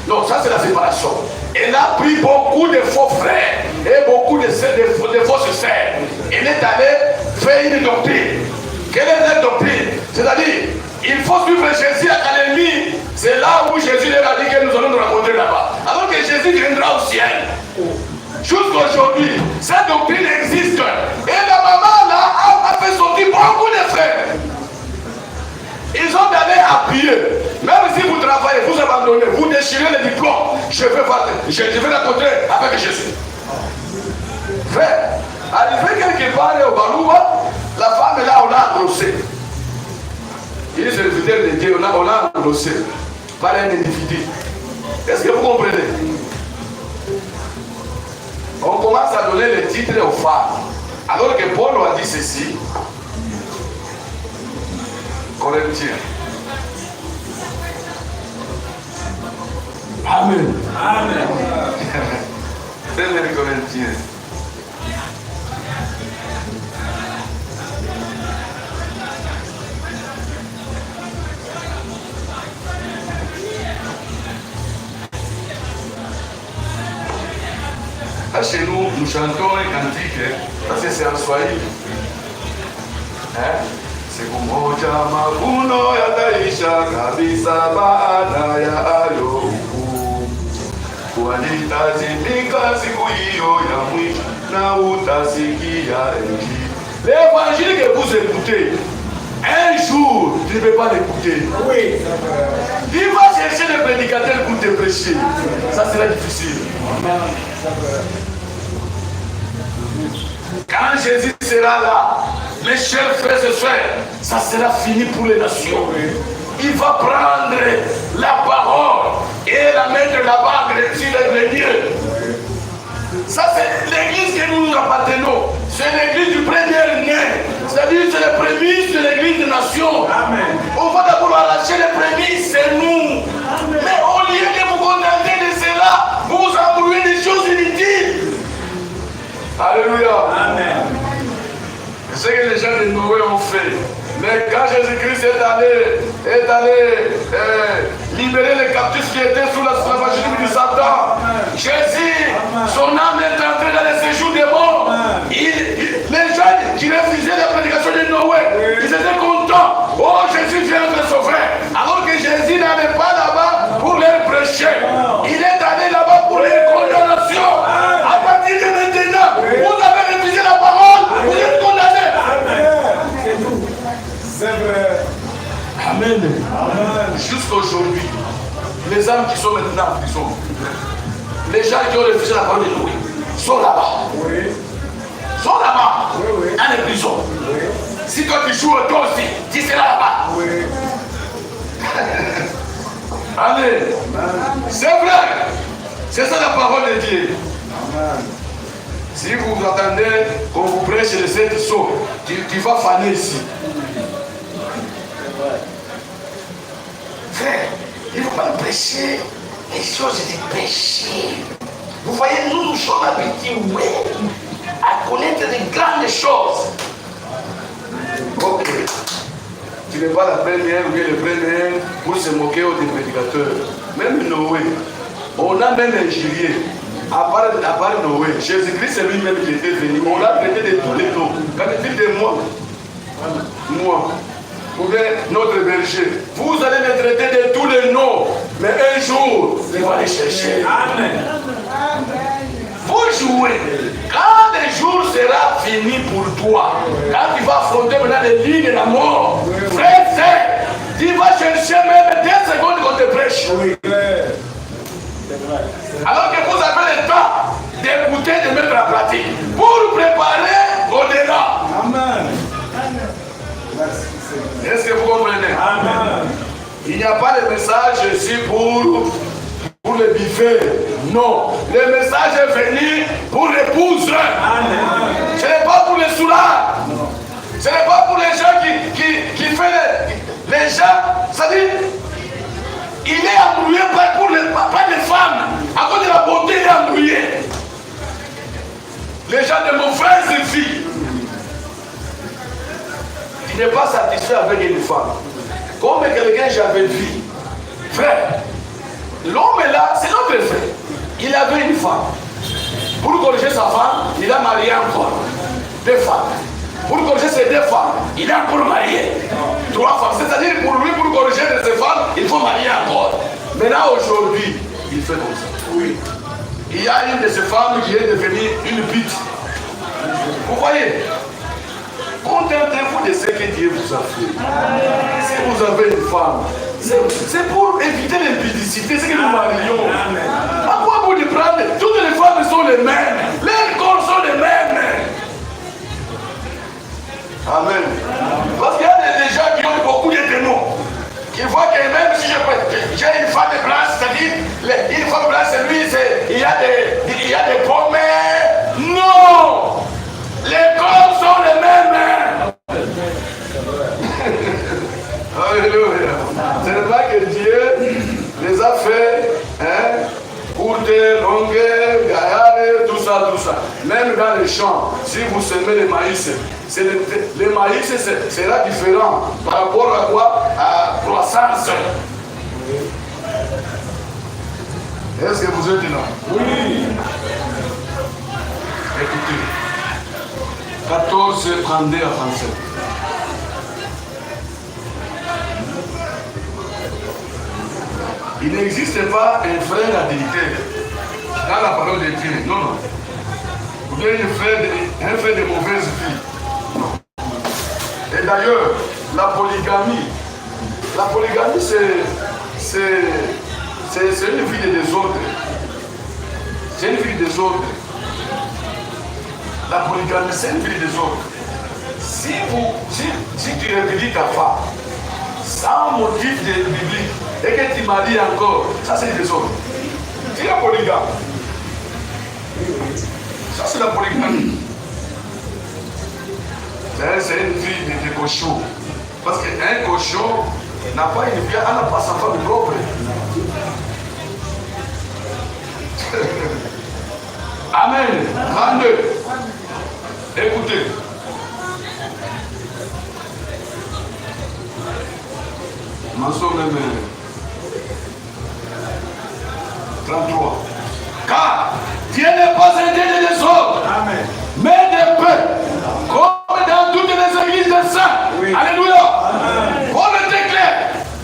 Non, ça c'est la séparation. Elle a pris beaucoup de faux frères et beaucoup de fausses sœurs. Elle est allée faire une doctrine. Quelle est la doctrine? C'est-à-dire, il faut suivre Jésus à Calémie. C'est là où Jésus leur a dit que nous allons nous rencontrer là-bas. Alors que Jésus viendra au ciel. Jusqu'aujourd'hui, cette doctrine existe. Et la maman là a fait sortir beaucoup de frères. Ils ont donné à pied. Même si vous travaillez, vous abandonnez, vous déchirez le diplôme. Je vais rencontrer avec Jésus. Frère, arrivé quelque part au Balouba, la femme là, on l'a engrossé. Il est serviteur de Dieu, on l'a engrossé par un individu. Est-ce que vous comprenez? On commence à donner les titres aux femmes. Alors que Paul a dit ceci. Corinthiens. Amen. Amen. Premier Corinthiens. Chez nous, nous chantons un cantique, parce que c'est en Swahili. Hein? C'est comme Moja Mavuno yataisha kabisa baada ya ayo walitazimika siku hiyo ya mwisho na utasikia injili. L'évangile que vous écoutez, un jour, tu ne peux pas l'écouter. Oui. Tu vas chercher le prédicateur pour te prêcher. Ça sera difficile. Quand Jésus sera là, mes chers frères et sœurs, ça sera fini pour les nations. Il va prendre la parole et la mettre là-bas sur les lieux. Ça, c'est l'église que nous appartenons. C'est l'église du premier-né. C'est-à-dire, c'est les prémices de l'église des nations. Amen. On va d'abord arracher les prémices, c'est nous. Amen. Mais au lieu de vous contenter de cela, vous vous embrouillez des choses inutiles. Alléluia. Amen. C'est ce que les gens de Noé ont fait. Mais quand Jésus-Christ est allé libérer les captifs qui étaient sous la slavage du Satan, Jésus, son âme est entrée dans le séjour des morts. Les gens qui refusaient la prédication de Noé, ils étaient contents. Oh, Jésus vient de sauver. Alors que Jésus n'allait pas là-bas pour les prêcher. Il est allé là-bas pour les condamnations. À partir de maintenant, vous avez refusé la parole, vous êtes condamnés. C'est vrai. Amen. Amen. Jusqu'aujourd'hui, les âmes qui sont maintenant en prison, les gens qui ont refusé la parole de Noé, sont là-bas. Oui. Sont là-bas. Oui, oui. Dans les prisons. Oui. Si toi tu joues toi aussi, tu seras là-bas. Oui. Allez. C'est vrai. C'est ça la parole de Dieu. Amen. Si vous attendez qu'on vous prêche les 7 sauts, tu vas faner ici. Frère, il ne faut pas prêcher les choses des péchés. Vous voyez, nous sommes habitués à connaître de grandes choses. Ok. Tu n'es pas la première ou bien le premier pour se moquer des prédicateurs. Même Noé, on a même injurié. À part Noé, Jésus-Christ c'est lui-même qui était venu. On l'a traité de tous les noms. Quand il dit de moi, ou bien notre berger, vous allez me traiter de tous les noms, mais un jour, il va les chercher. Amen. Vous jouez. Quand le jour sera fini pour toi, quand tu vas affronter maintenant les lignes de la mort, frère, tu vas chercher même 10 secondes qu'on te prêche. Alors que vous avez le temps d'écouter, de mettre en pratique, pour préparer au-delà. Amen. Est-ce que vous comprenez? Amen. Il n'y a pas de message ici pour le buffet. Non. Le message est venu pour l'épouse. Amen. Ce n'est pas pour les soulards. Ce n'est pas pour les gens qui font les gens. C'est-à-dire, il est embrouillé pas les femmes. À cause de la beauté, il est embrouillé. Les gens de mauvaises vies. Il n'est pas satisfait avec une femme. Comme quelqu'un j'avais vu. Frère, l'homme est là, c'est notre frère. Il avait une femme. Pour corriger sa femme, il a marié encore 2 femmes. Pour corriger ses 2 femmes, il a encore marié 3 femmes. C'est-à-dire pour lui, pour corriger ses femmes, il faut marier encore. Maintenant, aujourd'hui, il fait comme ça. Oui. Il y a une de ces femmes qui est devenue une bite. Vous voyez? Contentez-vous de ce que Dieu vous a fait. Si vous avez une femme, c'est pour éviter l'impudicité, c'est que nous marions. À quoi vous de prendre? Toutes les femmes sont les mêmes. Les corps sont les mêmes. Amen. Parce qu'il y a des gens qui ont beaucoup de démons. Qui voient que même si j'ai une femme blanche, c'est-à-dire une femme blanche, c'est lui, il y a des pommes. Non! Les corps sont les mêmes. Alléluia. Ce n'est pas que Dieu les a fait courtes, longues, gaillardes, tout ça. Même dans les champs, si vous semez le maïs, le maïs sera différent par rapport à quoi? À croissance. Est-ce que vous êtes là? Oui. Écoutez. 14, 32 à 37. Il n'existe pas un frère adultère dans la parole de Dieu. Non, non. Ou bien un frère de mauvaise vie. Non. Et d'ailleurs, la polygamie, c'est une vie de désordre. C'est une vie de désordre. La polygamie, c'est une vie des autres. Si tu recueillis ta femme sans motif biblique et que tu maries encore, ça c'est des autres. C'est la polygame. Ça c'est la polygamie. C'est une vie de cochon. Parce qu'un cochon n'a pas une vie, elle n'a pas sa femme propre. Amen. 32. Écoutez. Manso même 33. Car Dieu n'est pas un Dieu de désordre, mais de paix, comme dans toutes les églises des saints. Oui. Alléluia. Pour le déclare,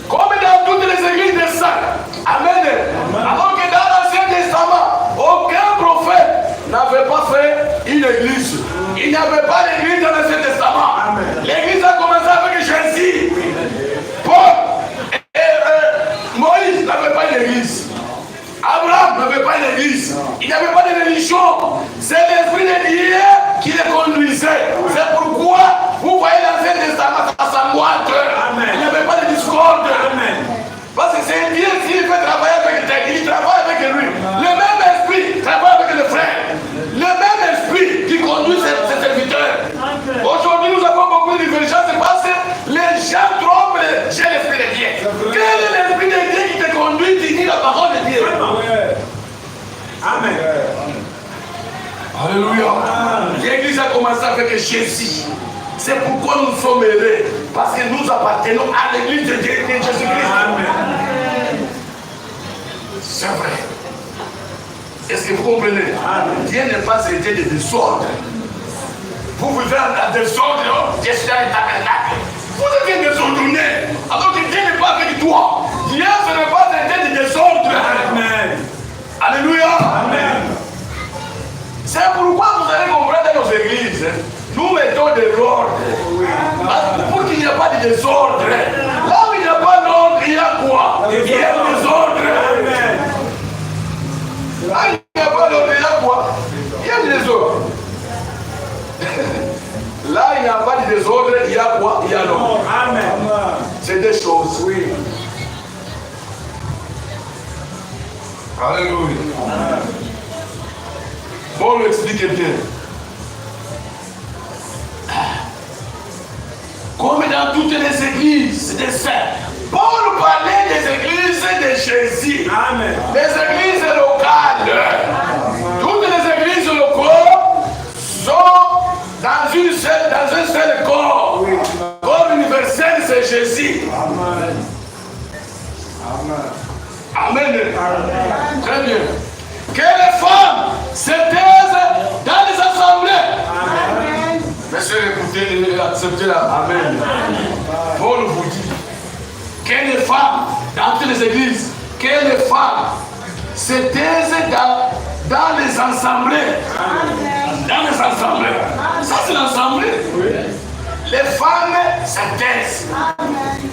comme dans toutes les églises des saints. Amen. Alors que dans l'Ancien Testament, aucun prophète n'avait pas fait une église. Il n'y avait pas d'église dans l'Ancien Testament. L'église a commencé avec Jésus. Paul et Moïse n'avaient pas une église. Abraham n'avait pas une église. Il n'y avait pas de religion. C'est l'Esprit de Dieu qui les conduisait. C'est pourquoi vous voyez l'Ancien Testament à sa moite. Il n'y avait pas de discorde. Parce que c'est Dieu qui fait travailler avec lui. Il travaille avec lui. Le même esprit travaille avec le frère. Le même esprit qui conduit ses serviteurs. Aujourd'hui, nous avons beaucoup de divergences parce que les gens trompent chez l'esprit de Dieu. Quel est l'esprit de Dieu qui te conduit, qui dit la parole de Dieu? Amen. Alléluia. L'église a commencé avec Jésus. C'est pourquoi nous sommes heureux. Parce que nous appartenons à l'église de Jésus-Christ. C'est vrai. Est-ce que vous comprenez? Dieu n'est pas un Dieu de désordre. Vous vivez en désordre. Dieu est un tabernacle. Vous êtes désordonné. Alors que Dieu n'est pas avec toi. Dieu ce n'est pas un Dieu de désordre. Amen. Alléluia. Amen. C'est pourquoi vous allez comprendre dans nos églises. Nous mettons de l'ordre. Pour qu'il n'y ait pas de désordre. Là où il n'y a pas d'ordre, il y a quoi? Il y a le désordre. Là où il n'y a pas d'ordre, il y a quoi? Il y a le désordre. Là il n'y a pas de désordre, il y a quoi? Il y a l'ordre. Amen. C'est des choses. Oui. Alléluia. Bon, lui explique bien. Comme dans toutes les églises des saints. Paul parlait des églises de Jésus. Amen. Les églises locales. Toutes les églises locales sont dans un seul corps. Oui. Corps universel, c'est Jésus. Amen. Amen. Amen. Très bien. Que les femmes se taisent dans les assemblées. Amen. Monsieur, écoutez, acceptez la Amen. Paul vous dit que les femmes, dans toutes les églises, que les femmes se taisent dans les assemblées. Amen. Dans les assemblées. Ça, c'est l'assemblée. Oui. Les femmes se taisent. Amen.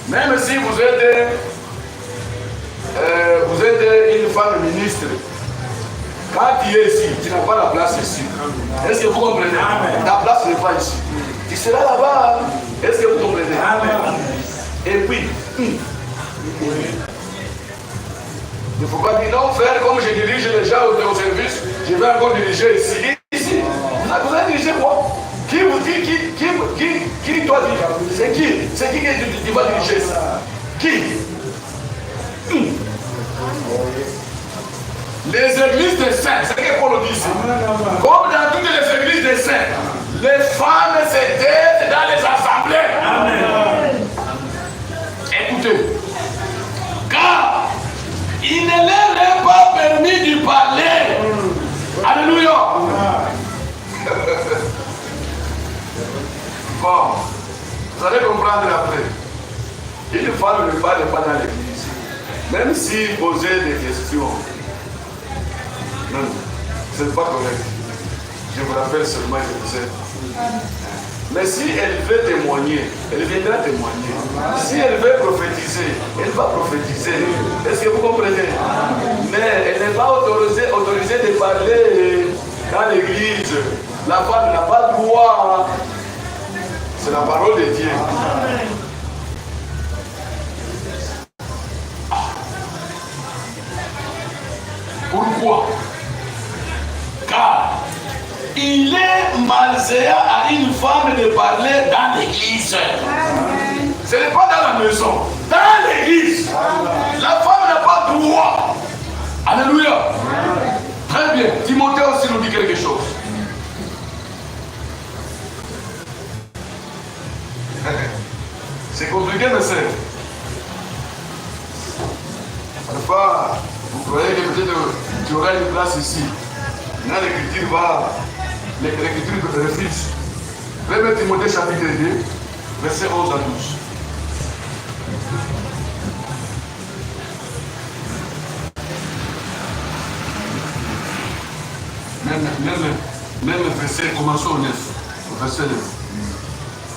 Même si vous êtes une femme ministre, quand tu es ici, tu n'as pas la place ici. Est-ce que vous comprenez? Amen. Ta place n'est pas ici. Tu seras là-bas. Est-ce que vous comprenez? Amen. Et puis, il ne faut pas dire non, frère, comme je dirige les gens au service, je vais encore diriger ici. Ici, vous allez diriger quoi? Qui vous dit, qui doit dire? C'est qui? C'est qui qui va diriger ça? Qui? Les églises des saints, c'est ce que Paul dit ici. Comme dans toutes les églises des saints, les femmes se taisent dans les assemblées. Amen. Écoutez, car il ne leur est pas permis de parler. Alléluia. Bon, vous allez comprendre après. Une femme ne parle pas dans l'église. Même si poser des questions. Non, ce n'est pas correct. Je vous rappelle seulement que vous êtes. Mais si elle veut témoigner, elle viendra témoigner. Si elle veut prophétiser, elle va prophétiser. Est-ce que vous comprenez? Mais elle n'est pas autorisée de parler Dans l'église, la femme n'a pas le droit. C'est la parole de Dieu. Pourquoi? Car il est malséant à une femme de parler dans l'église. Ce n'est pas dans la maison, dans l'église. La femme n'a pas de droit. Alléluia. Très bien. Timothée aussi nous dit quelque chose. C'est compliqué, mais c'est. Parfois, vous croyez que peut-être tu auras une place ici. Là, l'écriture va. L'écriture refuse. 1 Timothée chapitre 2, verset 11 à 12. Même le verset, commençons au 9. Au verset 9.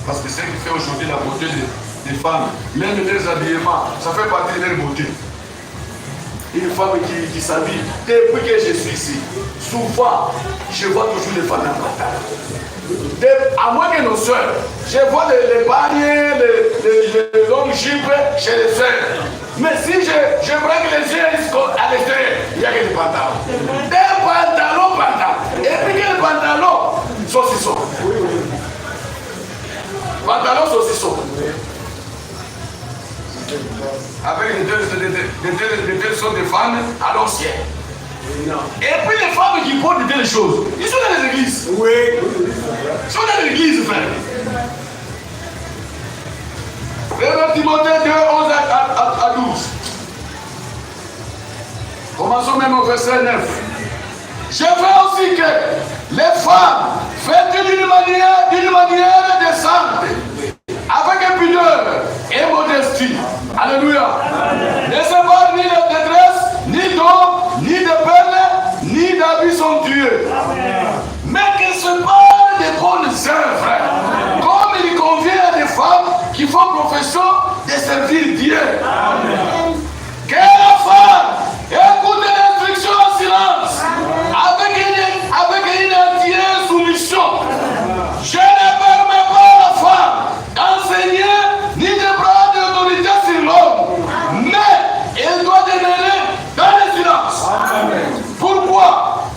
Parce que c'est ce qui fait aujourd'hui la beauté des femmes. Même les habillements, ça fait partie de leur beauté. Une femme qui s'habille, depuis que je suis ici, souvent, je vois toujours les femmes en bataille. À moins que nos soeurs, je vois les paniers, les longues jupes chez les soeurs. Mais si je braque les yeux à l'extérieur, il n'y a que des pantalons. Des pantalons. Et puis que les pantalons, saucisson. Pantalons saucisson. Avec les deux sortes de femmes à l'ancien. Et puis les femmes qui portent de telles choses, ils sont dans les églises. Oui. Ils sont dans l'église, frère. 1 Timothée 2, 11 à 12. Commençons même au verset 9. Je veux aussi que les femmes faites d'une manière décente, avec impudeur et modestie. Alléluia. Ne se parle ni de détresse, ni d'or, ni de perles, ni d'habits somptueux. Mais qu'elles se parlent des bonnes œuvres, comme il convient à des femmes qui font profession de servir Dieu. Amen. Que la femme écoute l'instruction en silence, avec une entière soumission. Je ne permets pas à la femme d'enseigner ni de prendre d'autorité sur l'homme, mais elle doit demeurer dans le silence. Amen. Pourquoi?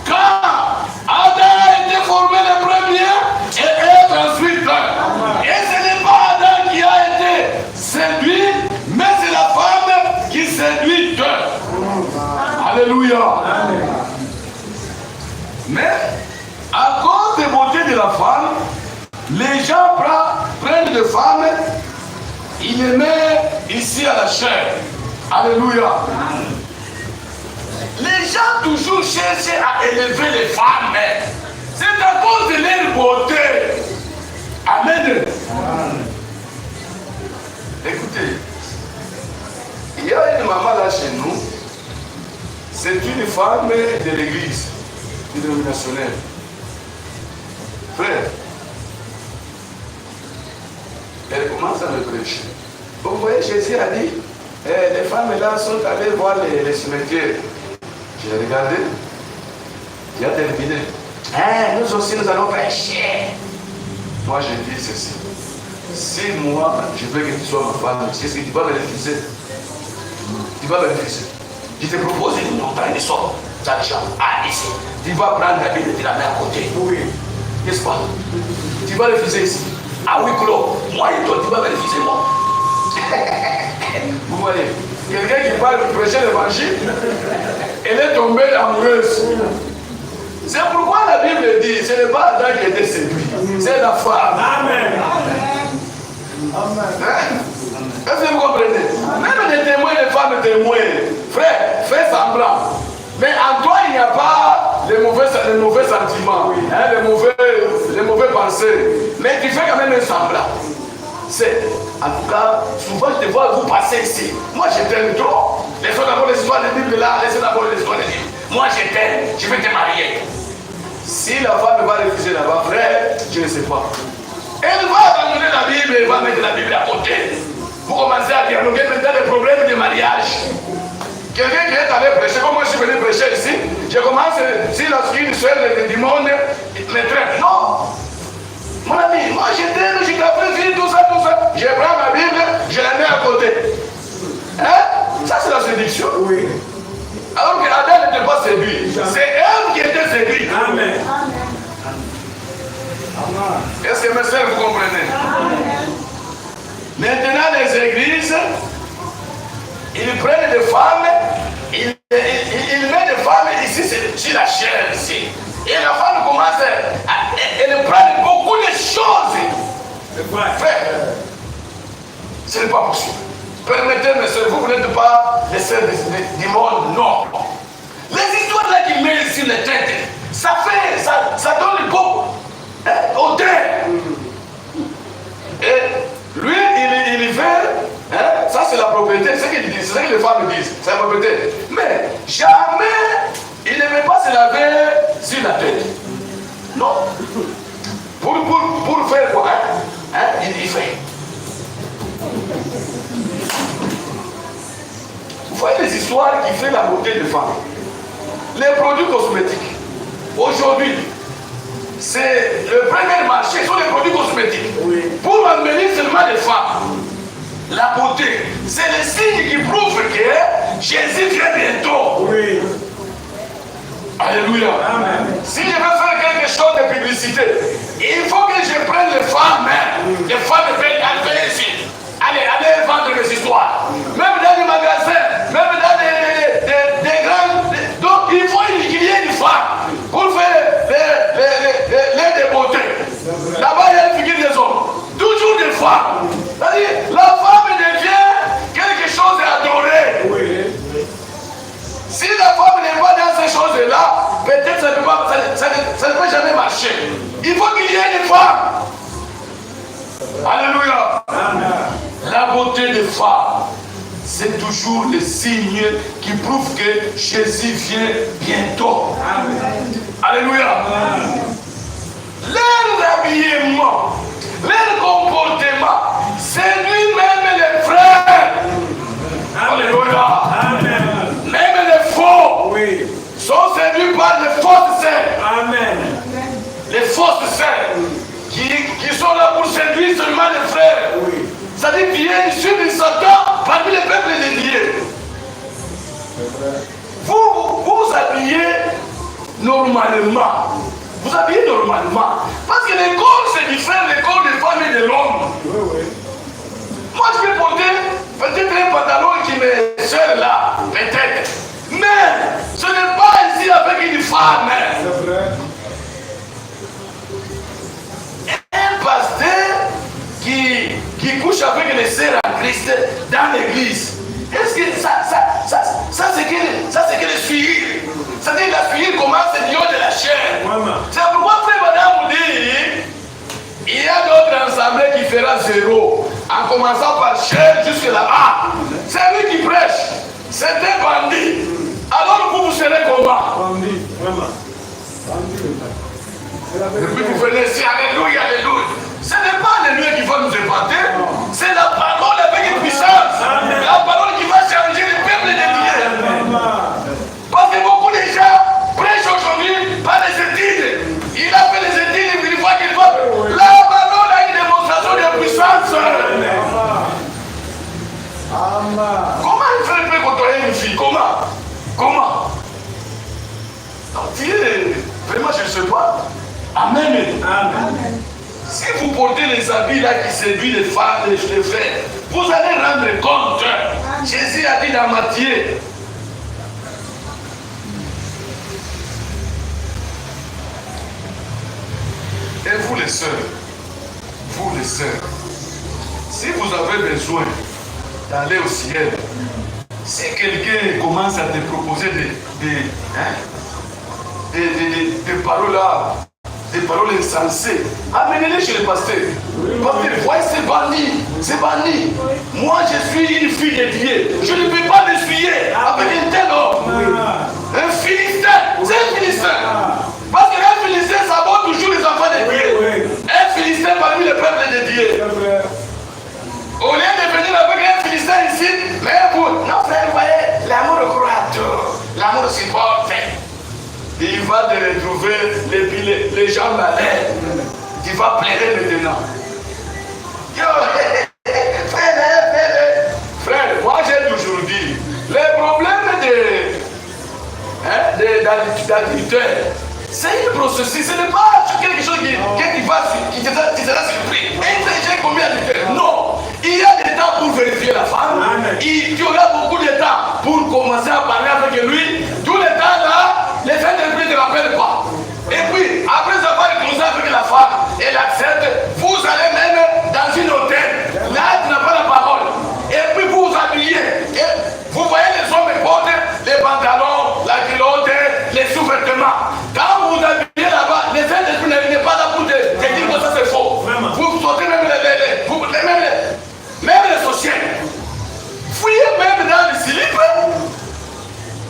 Car Adam a été formé le premier et Ève ensuite. Et ce n'est pas Adam qui a été séduit, mais c'est la femme qui séduit d'eux. Alléluia. Amen. Mais à cause des beautés de la femme, les gens prennent des femmes, ils les mettent ici à la chair. Alléluia. Les gens toujours cherchent à élever les femmes. C'est à cause de leur beauté. Amen. Écoutez, il y a une maman là chez nous. C'est une femme de l'église dénominationnelle. Frère, elle commence à me prêcher. Vous voyez, Jésus a dit, les femmes là sont allées voir les cimetières. J'ai regardé, il y a terminé. Nous aussi, nous allons prêcher. Moi, je dis ceci. Si moi, je veux que tu sois ma femme, est-ce que tu vas me refuser? Tu vas me refuser. Je te propose une montagne de sort. Ici. Tu vas prendre la Bible et tu la mets à côté. Oui. N'est-ce pas? Tu vas refuser ici. Ah oui, Claude. Moi et toi, tu vas me refuser, moi. Vous voyez, quelqu'un qui parle de prêcher l'évangile, elle est tombée amoureuse. C'est pourquoi la Bible dit, ce n'est pas Adam qui a été séduit, c'est la femme. Amen. Amen. Est-ce que vous comprenez? Même les témoins, les femmes témoins, frère, fais semblant. Mais en toi, il n'y a pas les mauvais sentiments, les mauvais pensées. Mais tu fais quand même un semblant. C'est, en tout cas, souvent je te vois vous passer ici. Moi, je t'aime trop. Laissons d'abord les histoires de Bible là, laissez d'abord les histoires de Bible. Moi, je t'aime, je vais te marier. Si la femme va refuser là-bas, frère, je ne sais pas. Elle va abandonner la Bible, elle va mettre la Bible à côté. Vous commencez à dialoguer maintenant des problèmes de mariage. Quelqu'un qui est allé prêcher, comme moi je suis venu prêcher ici, Je commence, si lorsqu'une soeur du monde me traite. Non. Mon ami, moi je t'aime, je t'apprécie, tout ça. Je prends ma Bible, je la mets à côté. Hein? Ça c'est la séduction. Oui. Alors que Adam n'était pas séduit. C'est elle qui était séduite. Amen. Est-ce que mes soeurs vous comprenez? Amen. Maintenant les églises, ils prennent des femmes, ils mettent des femmes ici sur la chair ici. Et la femme commence elle prend beaucoup de choses. Frère, ce n'est pas possible. Permettez, mes soeurs, vous n'êtes pas les sœurs du monde, non. Les histoires là qu'il met sur les têtes, ça donne le beau au terre. Et lui, il fait, ça c'est la propriété, c'est ce qu'il dit, c'est ce que les femmes disent, c'est la propriété. Mais jamais il ne veut pas se laver sur la tête. Non. Pour faire quoi? Il fait. Vous voyez les histoires qui font la beauté des femmes. Les produits cosmétiques. Aujourd'hui, c'est le premier marché sur les produits cosmétiques. Oui. Pour amener seulement les femmes. La beauté, c'est le signe qui prouve que Jésus vient bientôt. Oui. Alléluia. Amen. Si je veux faire quelque chose de publicité, il faut que je prenne les femmes. Les femmes veulent ici. Allez vendre les histoires. Même dans les magasins, même dans des grands. Donc il faut qu'il y ait une femme pour faire les beautés. Là-bas il y a une figure des hommes. Toujours des femmes. C'est-à-dire, la femme devient quelque chose d'adoré. Oui. Si la femme n'est pas dans ces choses-là, peut-être ça ne peut jamais marcher. Il faut qu'il y ait une femme. Alléluia. Amen. La beauté des femmes, c'est toujours le signe qui prouve que Jésus vient bientôt. Amen. Alléluia. Amen. Leur habillement, leur comportement, c'est lui-même les frères. Alléluia. Amen. Même les faux sont séduits par les fausses sœurs. Amen. Les fausses sœurs qui sont là pour séduire seulement les frères. Oui. C'est-à-dire qu'il y a une suite de Satan parmi les peuples de Dieu. Vous habillez normalement. Vous habillez normalement. Parce que les corps c'est différent, les corps des femmes et de l'homme. Oui, oui. Moi je vais porter peut-être un pantalon qui me serre là, peut-être. Mais ce n'est pas ici avec une femme. C'est vrai. Un pasteur qui couche avec les sœurs en Christ dans l'église. Est-ce que ça c'est que le suivre? C'est-à-dire que la suivre commence au niveau de la chair. C'est pourquoi frère madame vous dit, il y a d'autres assemblées qui fera zéro. En commençant par chair jusque là-bas. C'est lui qui prêche. C'est un bandit. Alors vous serez comment? Bandit, vraiment. Et puis vous venez ici, alléluia, alléluia. Ce n'est pas alléluia qui va nous épater, c'est la parole avec une puissance. Amen. La parole qui va changer le peuple de Dieu. Parce que beaucoup de gens prêchent aujourd'hui par les études. Il a fait les études, il voit qu'il va. La parole a une démonstration de puissance. Amen. Comment un frère peut côtoyer une fille? Comment Dieu, vraiment je ne sais pas. Amen. Amen. Si vous portez les habits là qui séduisent les femmes, les frères, vous allez rendre compte. Jésus a dit dans Matthieu. Et vous les sœurs, si vous avez besoin d'aller au ciel, si quelqu'un commence à te proposer des paroles là, des paroles insensées, amenez-les chez le pasteur. Parce que voyez ces bandits. Moi je suis une fille de Dieu. Je ne peux pas m'essuyer avec un tel homme. Un Philistin, c'est un Philistin. Parce qu'un Philistin sabote toujours les enfants de Dieu. Un Philistin parmi le peuple de Dieu. Au lieu de venir avec un Philistin ici, mais vous, non frère, vous voyez, l'amour croit à tout. L'amour supporte. vas te retrouver les jambes à l'air. Tu vas pleurer maintenant. Frère, moi j'ai toujours dit, les problèmes d'adultère, c'est un processus, ce n'est pas quelque chose qui te sera surpris. J'ai commis adultère. Non, il y a des temps pour vérifier la femme. Il y aura beaucoup de temps pour commencer à parler avec lui. Tout le temps là, les faits de ne te rappellent pas. Et puis, après avoir commencé avec la femme, elle accepte, vous allez même dans une hôtel. Là, tu n'as pas la parole. Et puis, vous vous habillez. Et vous voyez les hommes portent les pantalons, la culotte, les sous-vêtements. Quand vous vous habillez là-bas, les faits d'esprit n'est pas là pour te dire que ça c'est faux. Vraiment. Vous sortez même les sociétés. Fouillez même dans les slips.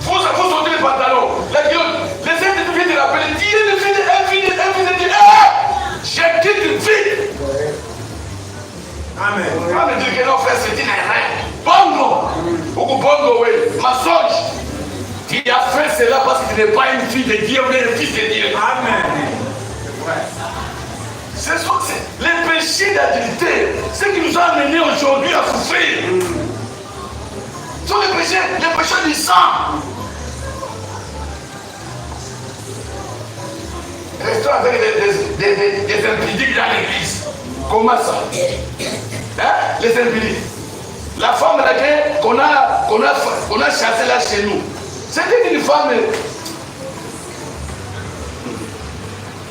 Vous sortez les pantalons, la culotte. Les faits d'esprit viennent te rappeler. Tirez le fil, un fil, je quitte vite. Amen. Quand me dit que non, frère, c'est une erreur. Bongo. Bongo, oui. Mensonge. Tu as fait cela parce que tu n'es pas une fille de Dieu, mais un fils de Dieu. Amen. C'est ça, c'est les péchés d'adultère. Ce qui nous a amenés aujourd'hui à souffrir. Ce sont les péchés du sang. Restons avec des impudiques dans l'église. Comment ça? Hein? Les impudiques. La femme qu'on a chassée là chez nous. C'était une femme.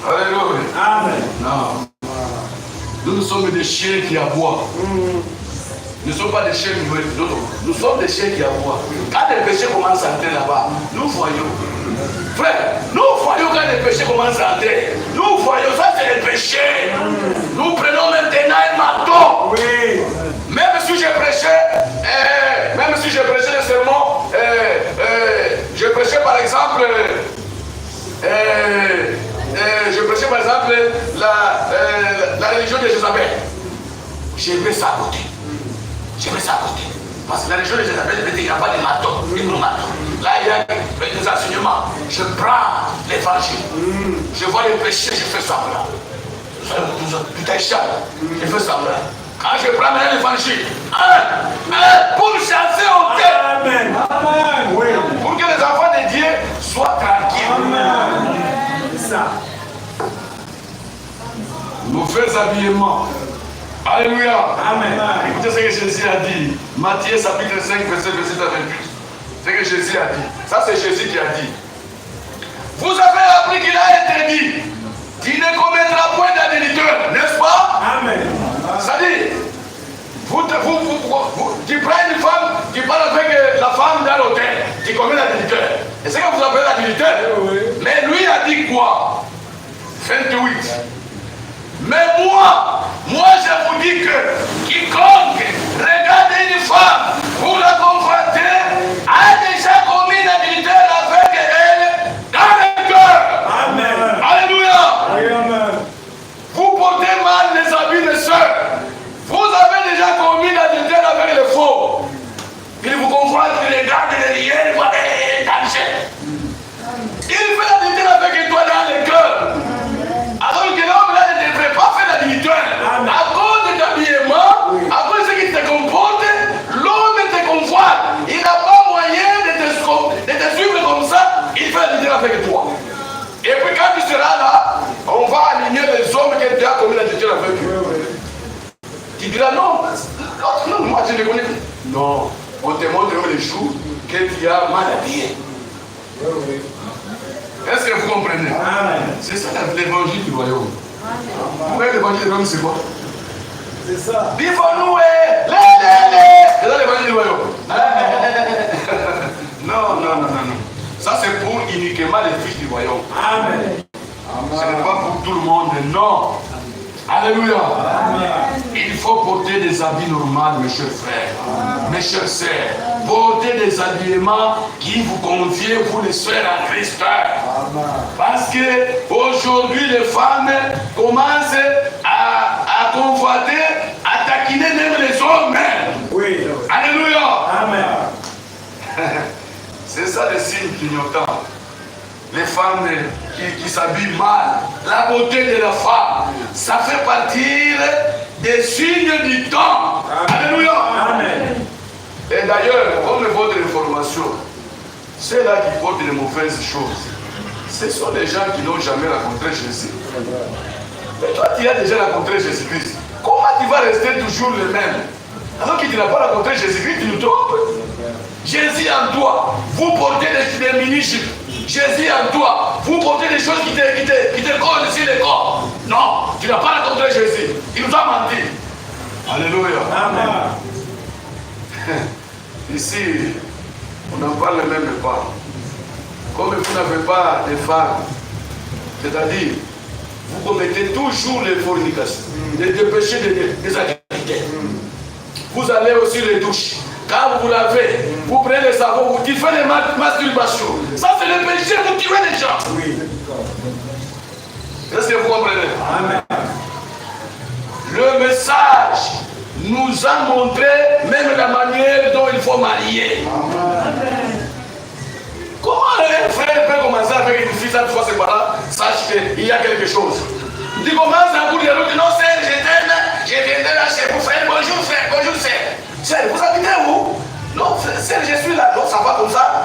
Alléluia. Amen. Non. Nous sommes des chiens qui aboient. Nous ne sommes pas des chiens muets. Nous sommes des chiens qui aboient. Quand les péchés commencent à entrer là-bas, nous voyons. Frère, nous voyons quand les péchés commencent à entrer. Nous voyons, ça c'est les péchés. Nous prenons maintenant un marteau. Oui. Même si j'ai prêché le sermon, je prêchais par exemple, la religion de Jézabel. J'ai mis ça à côté. Parce que la religion de Jézabel, il n'y a pas de marteau, de gros marteau. Là, il y a des enseignements. Je prends l'évangile. Je vois les péchés, je fais semblant. Tout est cher. Je fais semblant. Quand je prends maintenant l'évangile, pour chasser au tête. Amen. Amen. Oui. Pour que les enfants de Dieu soient tranquilles. Amen. C'est ça. Mauvais habillement. Alléluia. Amen. Écoutez ce que Jésus a dit. Matthieu chapitre 5, verset 28. Ce que Jésus a dit. Ça, c'est Jésus qui a dit. Vous avez appris qu'il a été dit. Tu ne commettras point d'adultère, n'est-ce pas? Amen. Ça dit, tu prends une femme, tu parles avec la femme dans l'hôtel, tu commets l'adultère. Et c'est que vous appelez l'adultère. Oui. Mais lui a dit quoi? 28. Mais moi je vous dis que quiconque regarde une femme pour la confronter a déjà commis l'adultère avec elle dans le cœur. Amen. Alléluia. Amen. Vous portez mal les habits des sœurs. Vous avez déjà commis l'adultère avec le faux. Il vous confronte, il regarde derrière, il voit des dangers. Il fait l'adultère avec toi dans le cœur. Alors que l'homme là ne devrait pas faire l'adultère. À cause de l'habillement, à cause de ce qui te comporte, l'homme te convoite. Il n'a pas moyen de te suivre comme ça. Il fait l'adultère avec toi. Et puis quand tu seras là, on va aligner les hommes qui ont déjà commis l'adultère avec eux. Tu diras non, moi je ne connais plus. Non, on te montre les jours que tu as mal habillé. Est-ce que vous comprenez? C'est ça l'évangile du royaume. Vous voyez l'évangile du royaume, c'est quoi? C'est ça. Vivons-nous c'est ça l'évangile du royaume. Non. Ça c'est pour uniquement les fils du royaume. Amen. Ce n'est pas pour tout le monde, non. Alléluia. Amen. Il faut porter des habits normaux, mes chers frères, mes chères sœurs. Portez des habillements qui vous conviennent, vous les sœurs en Christ. Parce que aujourd'hui les femmes commencent à convoiter, à taquiner même les hommes. Oui. Alléluia. Amen. C'est ça le signe clignotant. les femmes qui s'habillent mal, la beauté de la femme, ça fait partie des signes du temps. Alléluia. Amen. Et d'ailleurs, comme votre information, ceux-là qui portent les mauvaises choses, ce sont les gens qui n'ont jamais rencontré Jésus. Mais toi, tu as déjà rencontré Jésus-Christ. Comment tu vas rester toujours le même? Alors que tu n'as pas rencontré Jésus-Christ, tu nous trompes. Jésus en toi, vous portez des mini-jupes. Jésus en toi, vous portez des choses qui te collent sur le corps. Non, tu n'as pas rencontré Jésus. Il nous a menti. Alléluia. Amen. Ici, on n'en parle même pas. Comme vous n'avez pas de femmes, c'est-à-dire, vous commettez toujours les fornications, les péchés des activités. Vous allez aussi les douches. Quand vous lavez, vous prenez le savon, vous kiffez les masturbations. Ça, c'est le péché, vous tuez les gens. Oui. Est-ce que vous comprenez? Amen. Le message nous a montré même la manière dont il faut marier. Amen. Comment un frère peut commencer avec une fille, cette fois c'est pas sache qu'il y a quelque chose. Tu commences à vous dire, non, sœur, je t'aime, je viendrai là chez vous, frère, bonjour, sœur. Sœur, vous habitez où? Non, sœur, je suis là, donc ça va comme ça.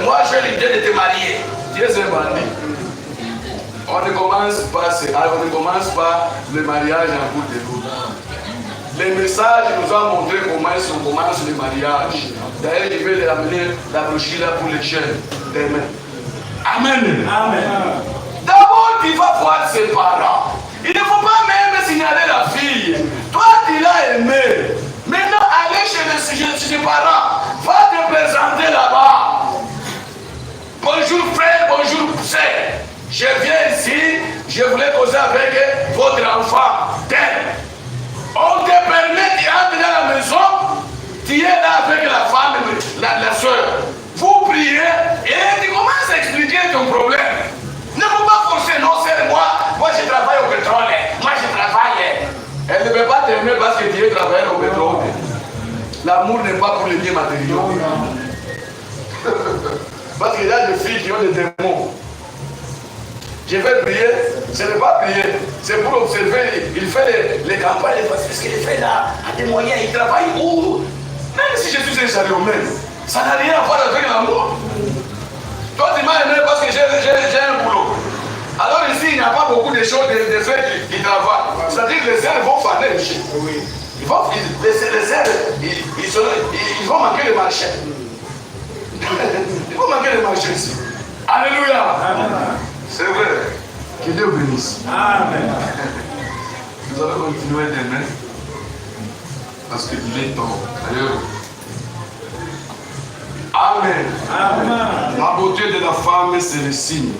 Moi, j'ai l'idée de te marier. Dieu est un bandit. On ne commence pas le mariage en bout de l'eau. Les messages nous ont montré comment on commence le mariage. D'ailleurs, je vais les amener la brochure là pour les jeunes demain. Amen. Amen. D'abord, tu vas voir ses parents. Il ne faut pas même signaler la fille. Toi, tu l'as aimé. Maintenant, allez chez ses parents. Va te présenter là-bas. Bonjour frère, bonjour sœur. Je viens ici, je voulais causer avec votre enfant. On te permet d'entrer dans la maison, tu es là avec la femme, la soeur. Vous priez et tu commences à expliquer ton problème. Ne faut pas forcer, non, c'est moi je travaille au pétrole. Moi je travaille. Elle ne peut pas t'aimer parce que tu es travailleur au pétrole. L'amour n'est pas pour les biens matériaux. Parce qu'il y a des filles qui ont des démons. Je vais prier, ce n'est pas prier, c'est pour observer. Il fait les campagnes, parce que ce qu'il fait là, a des moyens, il travaille où? Même si je suis un chariomène, ça n'a rien à voir avec l'amour. Toi, tu m'as aimé parce que j'ai un boulot. Alors ici, il n'y a pas beaucoup de choses, de frères qui travaillent. C'est-à-dire que les ailes vont faner ici. Les ailes, ils vont manquer le marché. Ils vont manquer le marché ici. Alléluia. Amen. C'est vrai. Que Dieu bénisse. Amen. Nous allons continuer demain. Parce qu'il est temps. D'ailleurs. Amen. Amen. La beauté de la femme, c'est le signe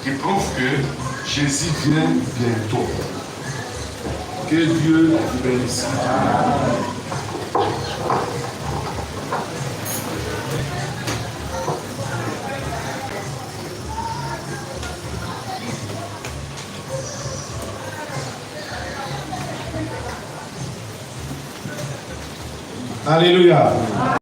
qui prouve que Jésus vient bientôt. Que Dieu vous bénisse. Alléluia.